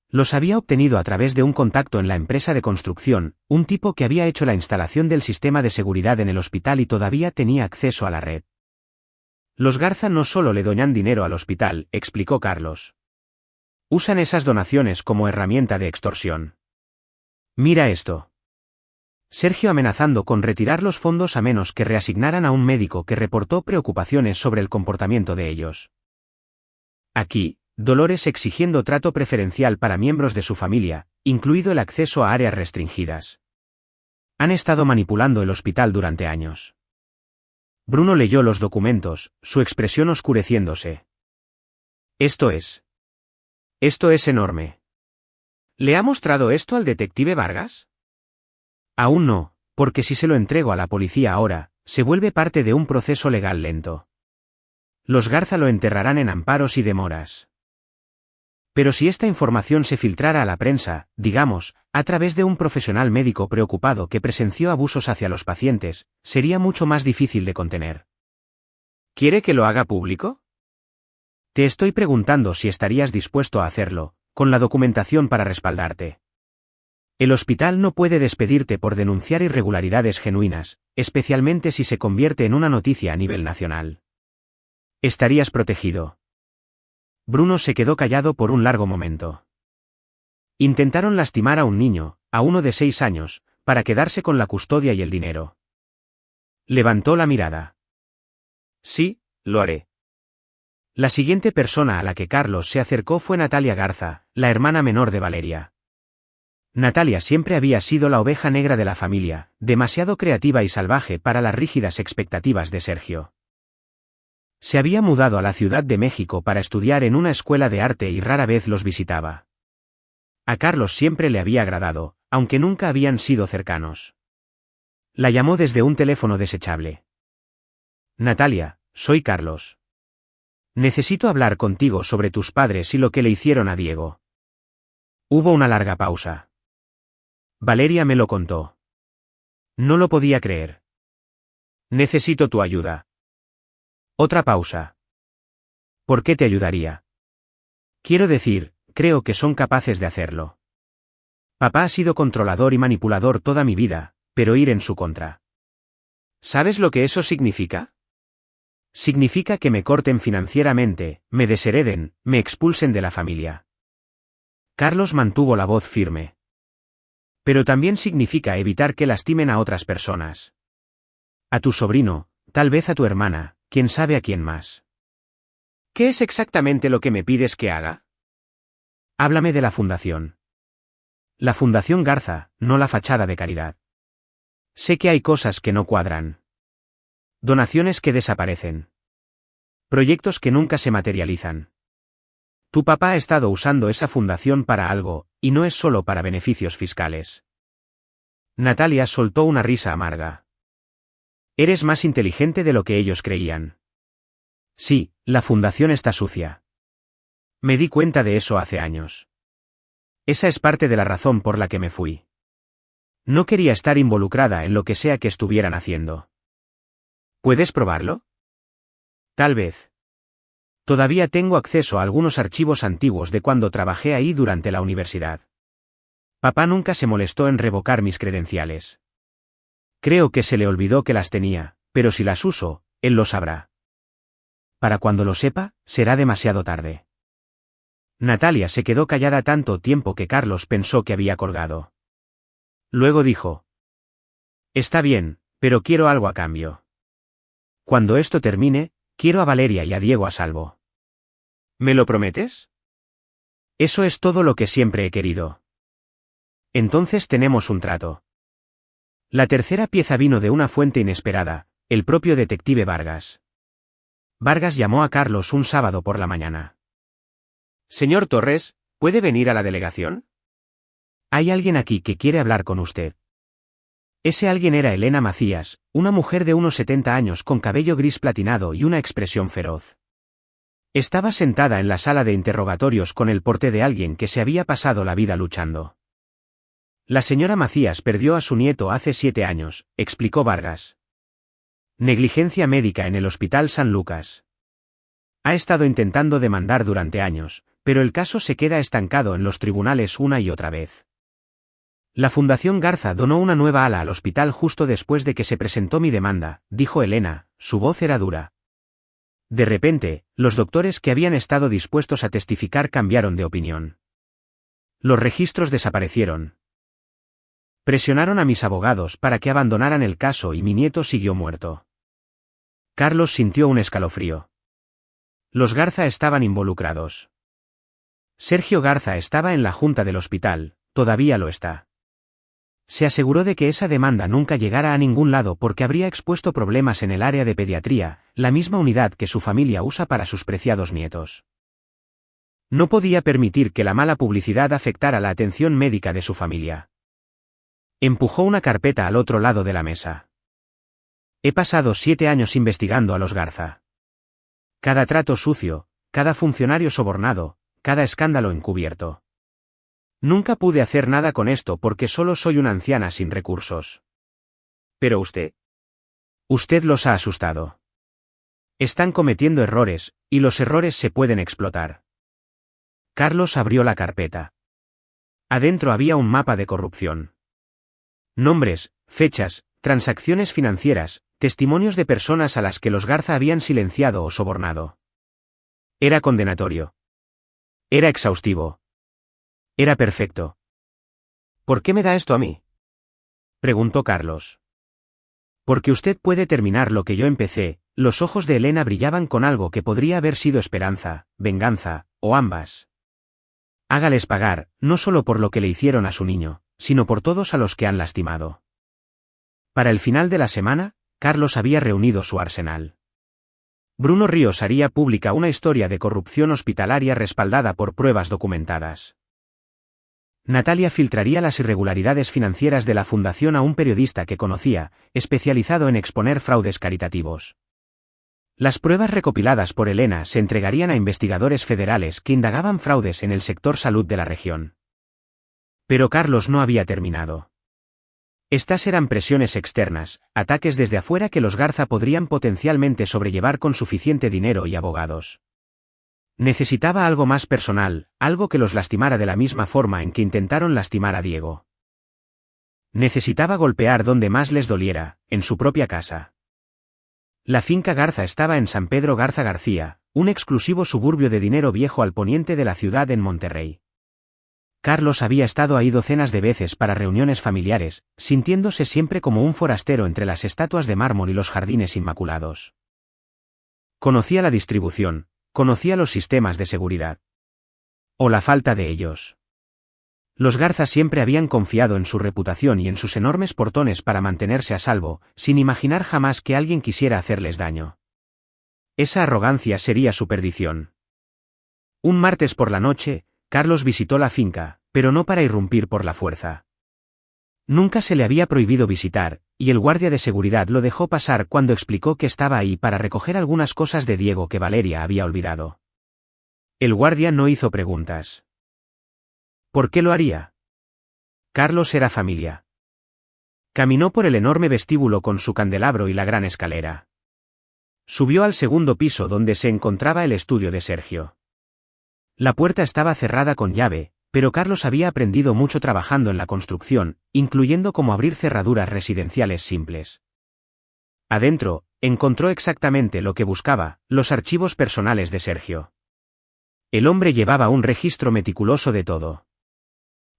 Los había obtenido a través de un contacto en la empresa de construcción, un tipo que había hecho la instalación del sistema de seguridad en el hospital y todavía tenía acceso a la red. Los Garza no solo le donan dinero al hospital, explicó Carlos. Usan esas donaciones como herramienta de extorsión. Mira esto. Sergio amenazando con retirar los fondos a menos que reasignaran a un médico que reportó preocupaciones sobre el comportamiento de ellos. Aquí, Dolores exigiendo trato preferencial para miembros de su familia, incluido el acceso a áreas restringidas. Han estado manipulando el hospital durante años. Bruno leyó los documentos, su expresión oscureciéndose. Esto es enorme. ¿Le ha mostrado esto al detective Vargas? Aún no, porque si se lo entrego a la policía ahora, se vuelve parte de un proceso legal lento. Los Garza lo enterrarán en amparos y demoras. Pero si esta información se filtrara a la prensa, digamos, a través de un profesional médico preocupado que presenció abusos hacia los pacientes, sería mucho más difícil de contener. ¿Quiere que lo haga público? Te estoy preguntando si estarías dispuesto a hacerlo, con la documentación para respaldarte. El hospital no puede despedirte por denunciar irregularidades genuinas, especialmente si se convierte en una noticia a nivel nacional. Estarías protegido. Bruno se quedó callado por un largo momento. Intentaron lastimar a un niño, a uno de 6 años, para quedarse con la custodia y el dinero. Levantó la mirada. Sí, lo haré. La siguiente persona a la que Carlos se acercó fue Natalia Garza, la hermana menor de Valeria. Natalia siempre había sido la oveja negra de la familia, demasiado creativa y salvaje para las rígidas expectativas de Sergio. Se había mudado a la Ciudad de México para estudiar en una escuela de arte y rara vez los visitaba. A Carlos siempre le había agradado, aunque nunca habían sido cercanos. La llamó desde un teléfono desechable. Natalia, soy Carlos. Necesito hablar contigo sobre tus padres y lo que le hicieron a Diego. Hubo una larga pausa. Valeria me lo contó. No lo podía creer. Necesito tu ayuda. Otra pausa. ¿Por qué te ayudaría? Quiero decir, creo que son capaces de hacerlo. Papá ha sido controlador y manipulador toda mi vida, pero ir en su contra. ¿Sabes lo que eso significa? Significa que me corten financieramente, me deshereden, me expulsen de la familia. Carlos mantuvo la voz firme. Pero también significa evitar que lastimen a otras personas. A tu sobrino, tal vez a tu hermana, quién sabe a quién más. ¿Qué es exactamente lo que me pides que haga? Háblame de la fundación. La Fundación Garza, no la fachada de caridad. Sé que hay cosas que no cuadran. Donaciones que desaparecen. Proyectos que nunca se materializan. Tu papá ha estado usando esa fundación para algo, y no es solo para beneficios fiscales. Natalia soltó una risa amarga. Eres más inteligente de lo que ellos creían. Sí, la fundación está sucia. Me di cuenta de eso hace años. Esa es parte de la razón por la que me fui. No quería estar involucrada en lo que sea que estuvieran haciendo. ¿Puedes probarlo? Tal vez. Todavía tengo acceso a algunos archivos antiguos de cuando trabajé ahí durante la universidad. Papá nunca se molestó en revocar mis credenciales. Creo que se le olvidó que las tenía, pero si las uso, él lo sabrá. Para cuando lo sepa, será demasiado tarde. Natalia se quedó callada tanto tiempo que Carlos pensó que había colgado. Luego dijo: Está bien, pero quiero algo a cambio. Cuando esto termine, quiero a Valeria y a Diego a salvo. ¿Me lo prometes? Eso es todo lo que siempre he querido. Entonces tenemos un trato. La tercera pieza vino de una fuente inesperada, el propio detective Vargas. Vargas llamó a Carlos un sábado por la mañana. Señor Torres, ¿puede venir a la delegación? Hay alguien aquí que quiere hablar con usted. Ese alguien era Elena Macías, una mujer de unos 70 años con cabello gris platinado y una expresión feroz. Estaba sentada en la sala de interrogatorios con el porte de alguien que se había pasado la vida luchando. La señora Macías perdió a su nieto hace 7 años, explicó Vargas. Negligencia médica en el Hospital San Lucas. Ha estado intentando demandar durante años, pero el caso se queda estancado en los tribunales una y otra vez. La Fundación Garza donó una nueva ala al hospital justo después de que se presentó mi demanda, dijo Elena, su voz era dura. De repente, los doctores que habían estado dispuestos a testificar cambiaron de opinión. Los registros desaparecieron. Presionaron a mis abogados para que abandonaran el caso y mi nieto siguió muerto. Carlos sintió un escalofrío. Los Garza estaban involucrados. Sergio Garza estaba en la junta del hospital, todavía lo está. Se aseguró de que esa demanda nunca llegara a ningún lado porque habría expuesto problemas en el área de pediatría, la misma unidad que su familia usa para sus preciados nietos. No podía permitir que la mala publicidad afectara la atención médica de su familia. Empujó una carpeta al otro lado de la mesa. He pasado 7 años investigando a los Garza. Cada trato sucio, cada funcionario sobornado, cada escándalo encubierto. Nunca pude hacer nada con esto porque solo soy una anciana sin recursos. ¿Pero usted? Usted los ha asustado. Están cometiendo errores, y los errores se pueden explotar. Carlos abrió la carpeta. Adentro había un mapa de corrupción. Nombres, fechas, transacciones financieras, testimonios de personas a las que los Garza habían silenciado o sobornado. Era condenatorio. Era exhaustivo. Era perfecto. ¿Por qué me da esto a mí?, preguntó Carlos. Porque usted puede terminar lo que yo empecé. Los ojos de Elena brillaban con algo que podría haber sido esperanza, venganza, o ambas. Hágales pagar, no solo por lo que le hicieron a su niño, sino por todos a los que han lastimado. Para el final de la semana, Carlos había reunido su arsenal. Bruno Ríos haría pública una historia de corrupción hospitalaria respaldada por pruebas documentadas. Natalia filtraría las irregularidades financieras de la fundación a un periodista que conocía, especializado en exponer fraudes caritativos. Las pruebas recopiladas por Elena se entregarían a investigadores federales que indagaban fraudes en el sector salud de la región. Pero Carlos no había terminado. Estas eran presiones externas, ataques desde afuera que los Garza podrían potencialmente sobrellevar con suficiente dinero y abogados. Necesitaba algo más personal, algo que los lastimara de la misma forma en que intentaron lastimar a Diego. Necesitaba golpear donde más les doliera, en su propia casa. La finca Garza estaba en San Pedro Garza García, un exclusivo suburbio de dinero viejo al poniente de la ciudad en Monterrey. Carlos había estado ahí docenas de veces para reuniones familiares, sintiéndose siempre como un forastero entre las estatuas de mármol y los jardines inmaculados. Conocía la distribución, conocía los sistemas de seguridad. O la falta de ellos. Los Garza siempre habían confiado en su reputación y en sus enormes portones para mantenerse a salvo, sin imaginar jamás que alguien quisiera hacerles daño. Esa arrogancia sería su perdición. Un martes por la noche, Carlos visitó la finca, pero no para irrumpir por la fuerza. Nunca se le había prohibido visitar, y el guardia de seguridad lo dejó pasar cuando explicó que estaba ahí para recoger algunas cosas de Diego que Valeria había olvidado. El guardia no hizo preguntas. ¿Por qué lo haría? Carlos era familia. Caminó por el enorme vestíbulo con su candelabro y la gran escalera. Subió al segundo piso donde se encontraba el estudio de Sergio. La puerta estaba cerrada con llave, pero Carlos había aprendido mucho trabajando en la construcción, incluyendo cómo abrir cerraduras residenciales simples. Adentro, encontró exactamente lo que buscaba, los archivos personales de Sergio. El hombre llevaba un registro meticuloso de todo.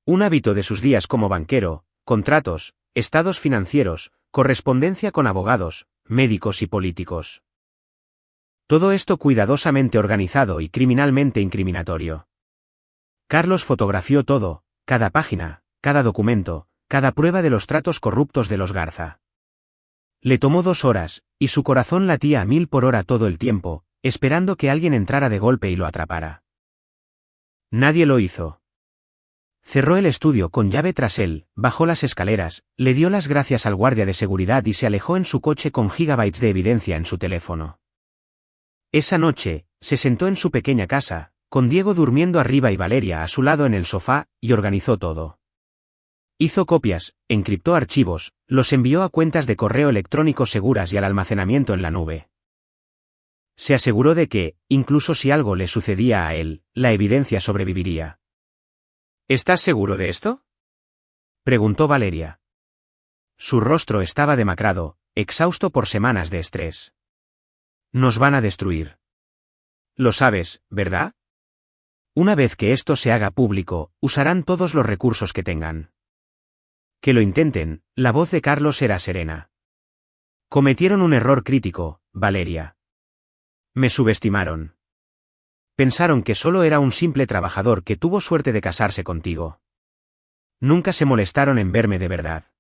Un hábito de sus días como banquero, contratos, estados financieros, correspondencia con abogados, médicos y políticos. Todo esto cuidadosamente organizado y criminalmente incriminatorio. Carlos fotografió todo, cada página, cada documento, cada prueba de los tratos corruptos de los Garza. Le tomó 2 horas, y su corazón latía a 1000 por hora todo el tiempo, esperando que alguien entrara de golpe y lo atrapara. Nadie lo hizo. Cerró el estudio con llave tras él, bajó las escaleras, le dio las gracias al guardia de seguridad y se alejó en su coche con gigabytes de evidencia en su teléfono. Esa noche, se sentó en su pequeña casa, con Diego durmiendo arriba y Valeria a su lado en el sofá, y organizó todo. Hizo copias, encriptó archivos, los envió a cuentas de correo electrónico seguras y al almacenamiento en la nube. Se aseguró de que, incluso si algo le sucedía a él, la evidencia sobreviviría. ¿Estás seguro de esto?, preguntó Valeria. Su rostro estaba demacrado, exhausto por semanas de estrés. Nos van a destruir. Lo sabes, ¿verdad? Una vez que esto se haga público, usarán todos los recursos que tengan. Que lo intenten. La voz de Carlos era serena. Cometieron un error crítico, Valeria. Me subestimaron. Pensaron que solo era un simple trabajador que tuvo suerte de casarse contigo. Nunca se molestaron en verme de verdad.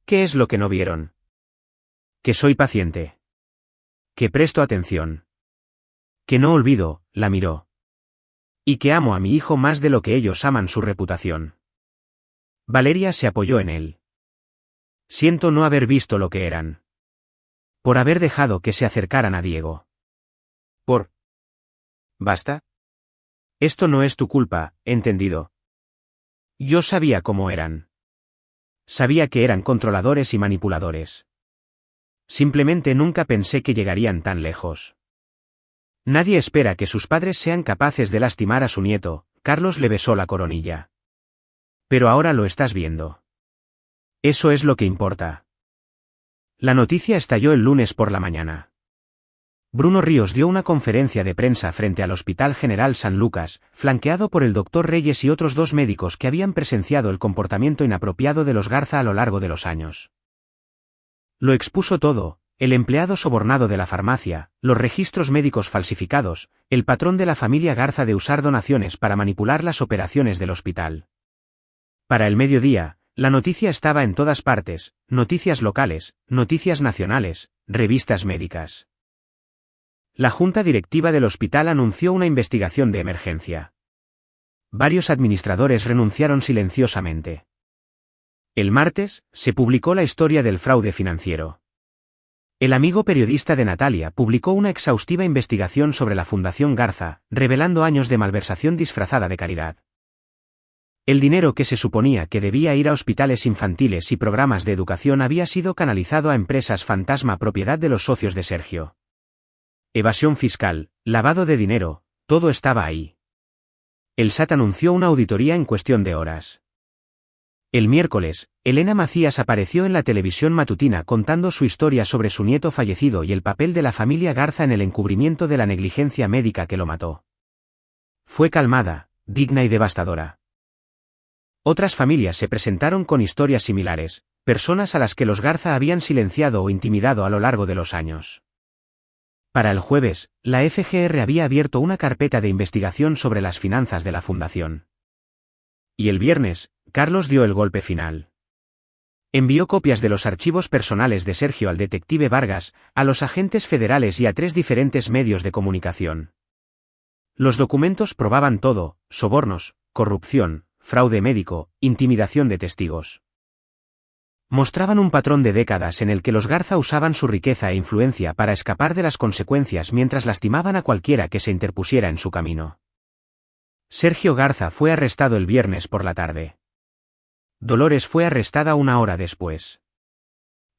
¿Qué es lo que no vieron? Que soy paciente. Que presto atención. Que no olvido, la miró. Y que amo a mi hijo más de lo que ellos aman su reputación. Valeria se apoyó en él. Siento no haber visto lo que eran. Por haber dejado que se acercaran a Diego. Por... ¿Basta? Esto no es tu culpa, ¿entendido? Yo sabía cómo eran. Sabía que eran controladores y manipuladores. Simplemente nunca pensé que llegarían tan lejos. Nadie espera que sus padres sean capaces de lastimar a su nieto. Carlos le besó la coronilla. Pero ahora lo estás viendo. Eso es lo que importa. La noticia estalló el lunes por la mañana. Bruno Ríos dio una conferencia de prensa frente al Hospital General San Lucas, flanqueado por el Dr. Reyes y otros 2 médicos que habían presenciado el comportamiento inapropiado de los Garza a lo largo de los años. Lo expuso todo: el empleado sobornado de la farmacia, los registros médicos falsificados, el patrón de la familia Garza de usar donaciones para manipular las operaciones del hospital. Para el mediodía, la noticia estaba en todas partes: noticias locales, noticias nacionales, revistas médicas. La junta directiva del hospital anunció una investigación de emergencia. Varios administradores renunciaron silenciosamente. El martes, se publicó la historia del fraude financiero. El amigo periodista de Natalia publicó una exhaustiva investigación sobre la Fundación Garza, revelando años de malversación disfrazada de caridad. El dinero que se suponía que debía ir a hospitales infantiles y programas de educación había sido canalizado a empresas fantasma propiedad de los socios de Sergio. Evasión fiscal, lavado de dinero, todo estaba ahí. El SAT anunció una auditoría en cuestión de horas. El miércoles, Elena Macías apareció en la televisión matutina contando su historia sobre su nieto fallecido y el papel de la familia Garza en el encubrimiento de la negligencia médica que lo mató. Fue calmada, digna y devastadora. Otras familias se presentaron con historias similares, personas a las que los Garza habían silenciado o intimidado a lo largo de los años. Para el jueves, la FGR había abierto una carpeta de investigación sobre las finanzas de la fundación. Y el viernes, Carlos dio el golpe final. Envió copias de los archivos personales de Sergio al detective Vargas, a los agentes federales y a 3 diferentes medios de comunicación. Los documentos probaban todo: sobornos, corrupción, fraude médico, intimidación de testigos. Mostraban un patrón de décadas en el que los Garza usaban su riqueza e influencia para escapar de las consecuencias mientras lastimaban a cualquiera que se interpusiera en su camino. Sergio Garza fue arrestado el viernes por la tarde. Dolores fue arrestada 1 hora después.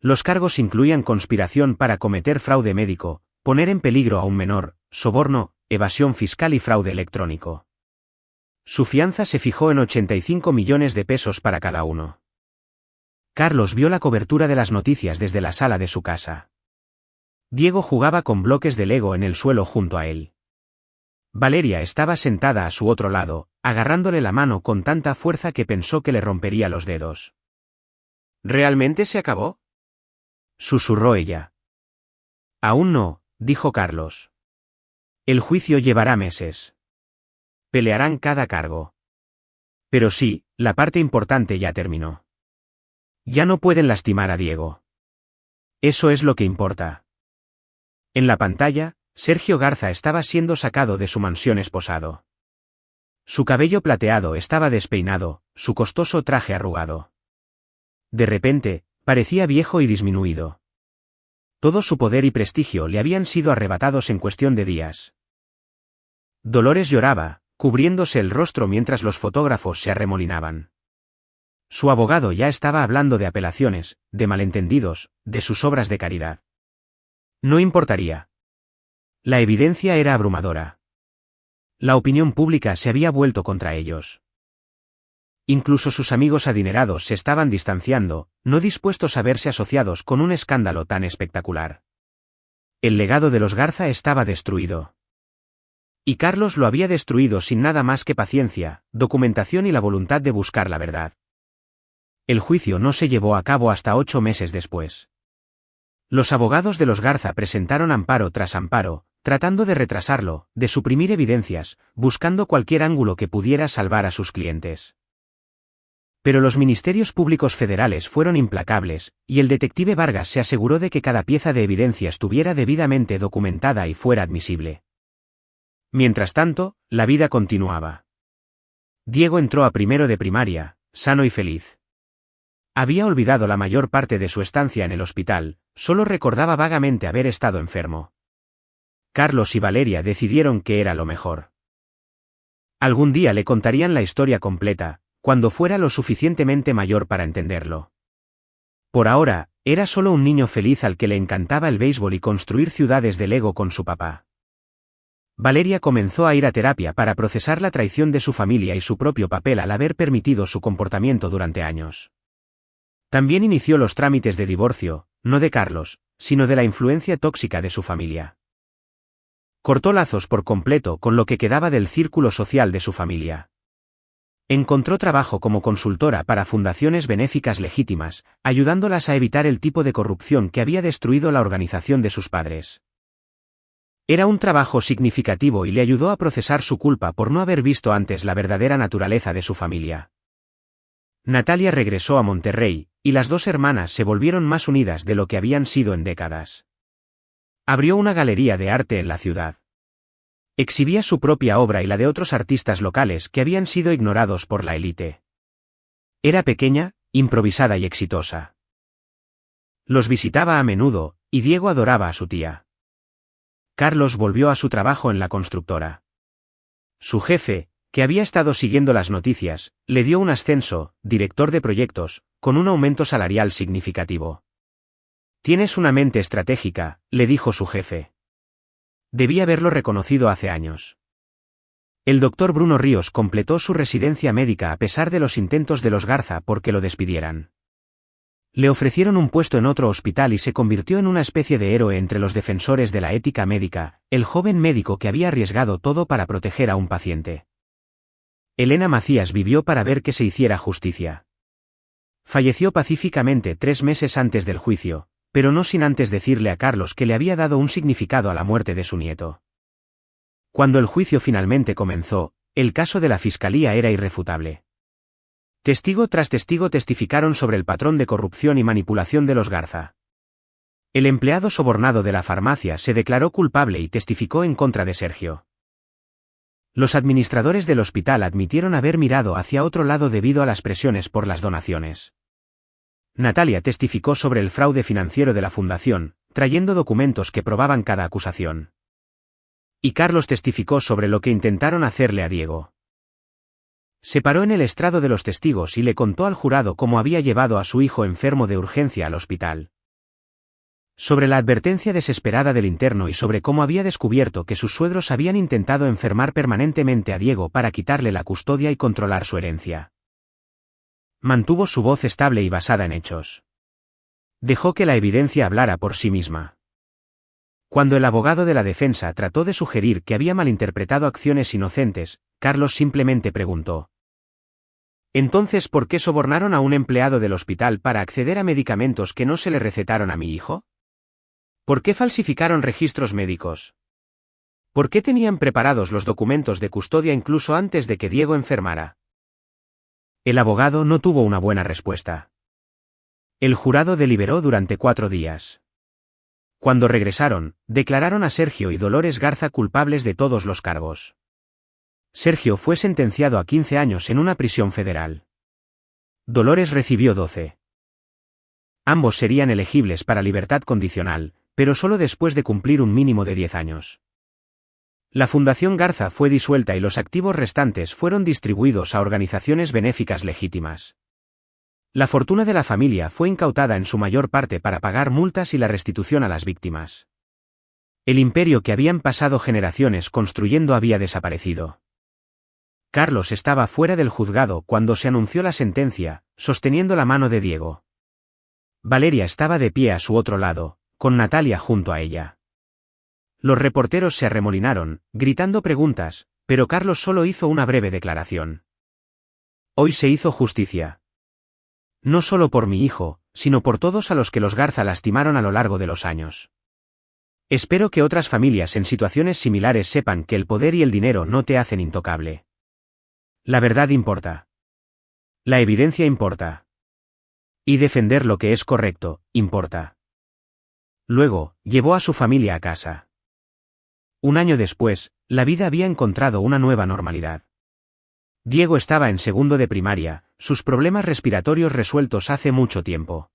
Los cargos incluían conspiración para cometer fraude médico, poner en peligro a un menor, soborno, evasión fiscal y fraude electrónico. Su fianza se fijó en 85 millones de pesos para cada uno. Carlos vio la cobertura de las noticias desde la sala de su casa. Diego jugaba con bloques de Lego en el suelo junto a él. Valeria estaba sentada a su otro lado, agarrándole la mano con tanta fuerza que pensó que le rompería los dedos. ¿Realmente se acabó?, susurró ella. Aún no, dijo Carlos. El juicio llevará meses. Pelearán cada cargo. Pero sí, la parte importante ya terminó. Ya no pueden lastimar a Diego. Eso es lo que importa. En la pantalla, Sergio Garza estaba siendo sacado de su mansión esposado. Su cabello plateado estaba despeinado, su costoso traje arrugado. De repente, parecía viejo y disminuido. Todo su poder y prestigio le habían sido arrebatados en cuestión de días. Dolores lloraba, cubriéndose el rostro mientras los fotógrafos se arremolinaban. Su abogado ya estaba hablando de apelaciones, de malentendidos, de sus obras de caridad. No importaría. La evidencia era abrumadora. La opinión pública se había vuelto contra ellos. Incluso sus amigos adinerados se estaban distanciando, no dispuestos a verse asociados con un escándalo tan espectacular. El legado de los Garza estaba destruido. Y Carlos lo había destruido sin nada más que paciencia, documentación y la voluntad de buscar la verdad. El juicio no se llevó a cabo hasta 8 meses después. Los abogados de los Garza presentaron amparo tras amparo, tratando de retrasarlo, de suprimir evidencias, buscando cualquier ángulo que pudiera salvar a sus clientes. Pero los ministerios públicos federales fueron implacables, y el detective Vargas se aseguró de que cada pieza de evidencia estuviera debidamente documentada y fuera admisible. Mientras tanto, la vida continuaba. Diego entró a primero de primaria, sano y feliz. Había olvidado la mayor parte de su estancia en el hospital, solo recordaba vagamente haber estado enfermo. Carlos y Valeria decidieron que era lo mejor. Algún día le contarían la historia completa, cuando fuera lo suficientemente mayor para entenderlo. Por ahora, era solo un niño feliz al que le encantaba el béisbol y construir ciudades de Lego con su papá. Valeria comenzó a ir a terapia para procesar la traición de su familia y su propio papel al haber permitido su comportamiento durante años. También inició los trámites de divorcio, no de Carlos, sino de la influencia tóxica de su familia. Cortó lazos por completo con lo que quedaba del círculo social de su familia. Encontró trabajo como consultora para fundaciones benéficas legítimas, ayudándolas a evitar el tipo de corrupción que había destruido la organización de sus padres. Era un trabajo significativo y le ayudó a procesar su culpa por no haber visto antes la verdadera naturaleza de su familia. Natalia regresó a Monterrey, y las dos hermanas se volvieron más unidas de lo que habían sido en décadas. Abrió una galería de arte en la ciudad. Exhibía su propia obra y la de otros artistas locales que habían sido ignorados por la élite. Era pequeña, improvisada y exitosa. Los visitaba a menudo, y Diego adoraba a su tía. Carlos volvió a su trabajo en la constructora. Su jefe, que había estado siguiendo las noticias, le dio un ascenso, director de proyectos, con un aumento salarial significativo. «Tienes una mente estratégica», le dijo su jefe. Debía haberlo reconocido hace años. El doctor Bruno Ríos completó su residencia médica a pesar de los intentos de los Garza porque lo despidieran. Le ofrecieron un puesto en otro hospital y se convirtió en una especie de héroe entre los defensores de la ética médica, el joven médico que había arriesgado todo para proteger a un paciente. Elena Macías vivió para ver que se hiciera justicia. Falleció pacíficamente 3 meses antes del juicio, pero no sin antes decirle a Carlos que le había dado un significado a la muerte de su nieto. Cuando el juicio finalmente comenzó, el caso de la fiscalía era irrefutable. Testigo tras testigo testificaron sobre el patrón de corrupción y manipulación de los Garza. El empleado sobornado de la farmacia se declaró culpable y testificó en contra de Sergio. Los administradores del hospital admitieron haber mirado hacia otro lado debido a las presiones por las donaciones. Natalia testificó sobre el fraude financiero de la fundación, trayendo documentos que probaban cada acusación. Y Carlos testificó sobre lo que intentaron hacerle a Diego. Se paró en el estrado de los testigos y le contó al jurado cómo había llevado a su hijo enfermo de urgencia al hospital. Sobre la advertencia desesperada del interno y sobre cómo había descubierto que sus suegros habían intentado enfermar permanentemente a Diego para quitarle la custodia y controlar su herencia. Mantuvo su voz estable y basada en hechos. Dejó que la evidencia hablara por sí misma. Cuando el abogado de la defensa trató de sugerir que había malinterpretado acciones inocentes, Carlos simplemente preguntó: «¿Entonces por qué sobornaron a un empleado del hospital para acceder a medicamentos que no se le recetaron a mi hijo? ¿Por qué falsificaron registros médicos? ¿Por qué tenían preparados los documentos de custodia incluso antes de que Diego enfermara?» El abogado no tuvo una buena respuesta. El jurado deliberó durante 4 días. Cuando regresaron, declararon a Sergio y Dolores Garza culpables de todos los cargos. Sergio fue sentenciado a 15 años en una prisión federal. Dolores recibió 12. Ambos serían elegibles para libertad condicional, pero solo después de cumplir un mínimo de 10 años. La Fundación Garza fue disuelta y los activos restantes fueron distribuidos a organizaciones benéficas legítimas. La fortuna de la familia fue incautada en su mayor parte para pagar multas y la restitución a las víctimas. El imperio que habían pasado generaciones construyendo había desaparecido. Carlos estaba fuera del juzgado cuando se anunció la sentencia, sosteniendo la mano de Diego. Valeria estaba de pie a su otro lado, con Natalia junto a ella. Los reporteros se arremolinaron, gritando preguntas, pero Carlos solo hizo una breve declaración. Hoy se hizo justicia. No solo por mi hijo, sino por todos a los que los Garza lastimaron a lo largo de los años. Espero que otras familias en situaciones similares sepan que el poder y el dinero no te hacen intocable. La verdad importa. La evidencia importa. Y defender lo que es correcto, importa. Luego, llevó a su familia a casa. Un año después, la vida había encontrado una nueva normalidad. Diego estaba en segundo de primaria, sus problemas respiratorios resueltos hace mucho tiempo.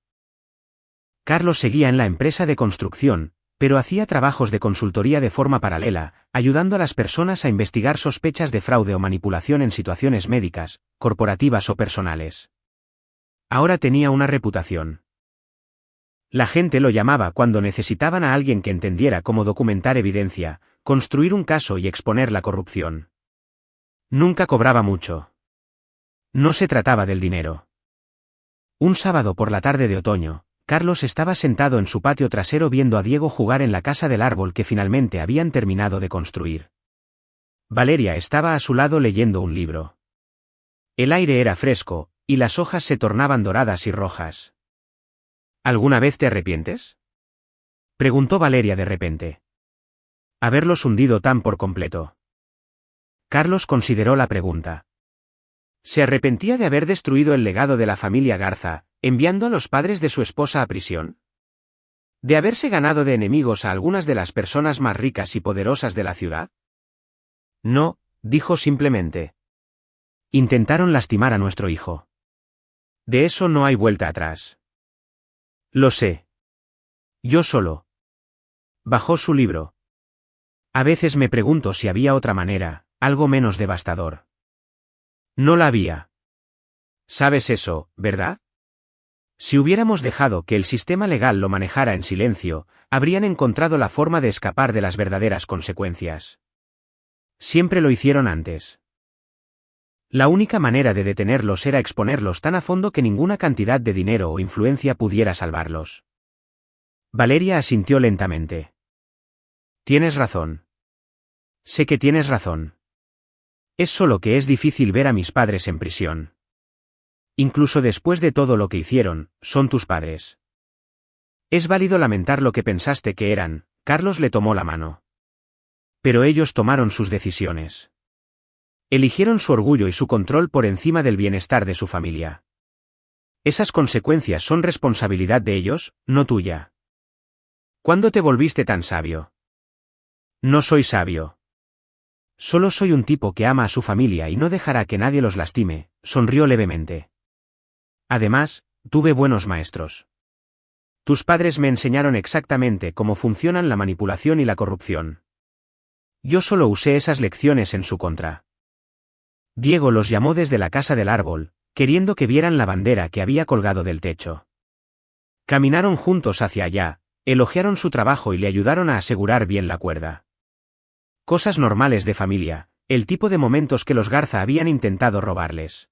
Carlos seguía en la empresa de construcción, pero hacía trabajos de consultoría de forma paralela, ayudando a las personas a investigar sospechas de fraude o manipulación en situaciones médicas, corporativas o personales. Ahora tenía una reputación. La gente lo llamaba cuando necesitaban a alguien que entendiera cómo documentar evidencia, construir un caso y exponer la corrupción. Nunca cobraba mucho. No se trataba del dinero. Un sábado por la tarde de otoño, Carlos estaba sentado en su patio trasero viendo a Diego jugar en la casa del árbol que finalmente habían terminado de construir. Valeria estaba a su lado leyendo un libro. El aire era fresco, y las hojas se tornaban doradas y rojas. ¿Alguna vez te arrepientes?, preguntó Valeria de repente. Haberlos hundido tan por completo. Carlos consideró la pregunta. Se arrepentía de haber destruido el legado de la familia Garza, enviando a los padres de su esposa a prisión. ¿De haberse ganado de enemigos a algunas de las personas más ricas y poderosas de la ciudad? No, dijo simplemente. Intentaron lastimar a nuestro hijo. De eso no hay vuelta atrás. Lo sé. Yo solo. Bajó su libro. A veces me pregunto si había otra manera, algo menos devastador. No la había. Sabes eso, ¿verdad? Si hubiéramos dejado que el sistema legal lo manejara en silencio, habrían encontrado la forma de escapar de las verdaderas consecuencias. Siempre lo hicieron antes. La única manera de detenerlos era exponerlos tan a fondo que ninguna cantidad de dinero o influencia pudiera salvarlos. Valeria asintió lentamente. Tienes razón. Sé que tienes razón. Es solo que es difícil ver a mis padres en prisión. Incluso después de todo lo que hicieron, son tus padres. Es válido lamentar lo que pensaste que eran, Carlos le tomó la mano. Pero ellos tomaron sus decisiones. Eligieron su orgullo y su control por encima del bienestar de su familia. Esas consecuencias son responsabilidad de ellos, no tuya. ¿Cuándo te volviste tan sabio? No soy sabio. Solo soy un tipo que ama a su familia y no dejará que nadie los lastime, sonrió levemente. Además, tuve buenos maestros. Tus padres me enseñaron exactamente cómo funcionan la manipulación y la corrupción. Yo solo usé esas lecciones en su contra. Diego los llamó desde la casa del árbol, queriendo que vieran la bandera que había colgado del techo. Caminaron juntos hacia allá, elogiaron su trabajo y le ayudaron a asegurar bien la cuerda. Cosas normales de familia, el tipo de momentos que los Garza habían intentado robarles.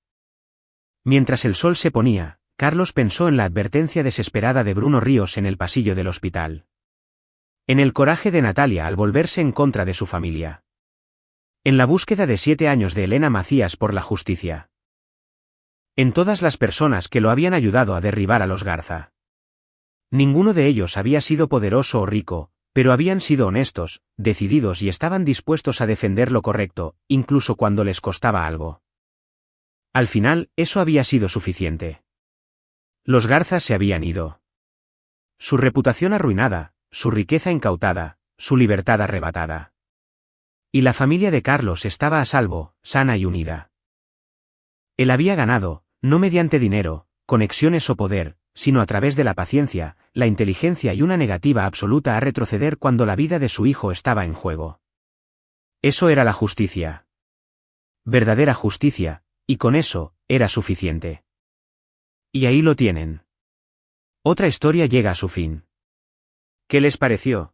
Mientras el sol se ponía, Carlos pensó en la advertencia desesperada de Bruno Ríos en el pasillo del hospital. En el coraje de Natalia al volverse en contra de su familia. En la búsqueda de 7 años de Elena Macías por la justicia. En todas las personas que lo habían ayudado a derribar a los Garza. Ninguno de ellos había sido poderoso o rico, pero habían sido honestos, decididos y estaban dispuestos a defender lo correcto, incluso cuando les costaba algo. Al final, eso había sido suficiente. Los Garza se habían ido. Su reputación arruinada, su riqueza incautada, su libertad arrebatada. Y la familia de Carlos estaba a salvo, sana y unida. Él había ganado, no mediante dinero, conexiones o poder, sino a través de la paciencia, la inteligencia y una negativa absoluta a retroceder cuando la vida de su hijo estaba en juego. Eso era la justicia. Verdadera justicia, y con eso, era suficiente. Y ahí lo tienen. Otra historia llega a su fin. ¿Qué les pareció?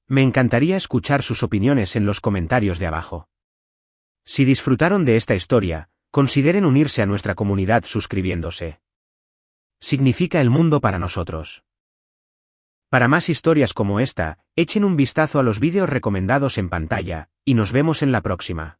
Me encantaría escuchar sus opiniones en los comentarios de abajo. Si disfrutaron de esta historia, consideren unirse a nuestra comunidad suscribiéndose. Significa el mundo para nosotros. Para más historias como esta, echen un vistazo a los vídeos recomendados en pantalla, y nos vemos en la próxima.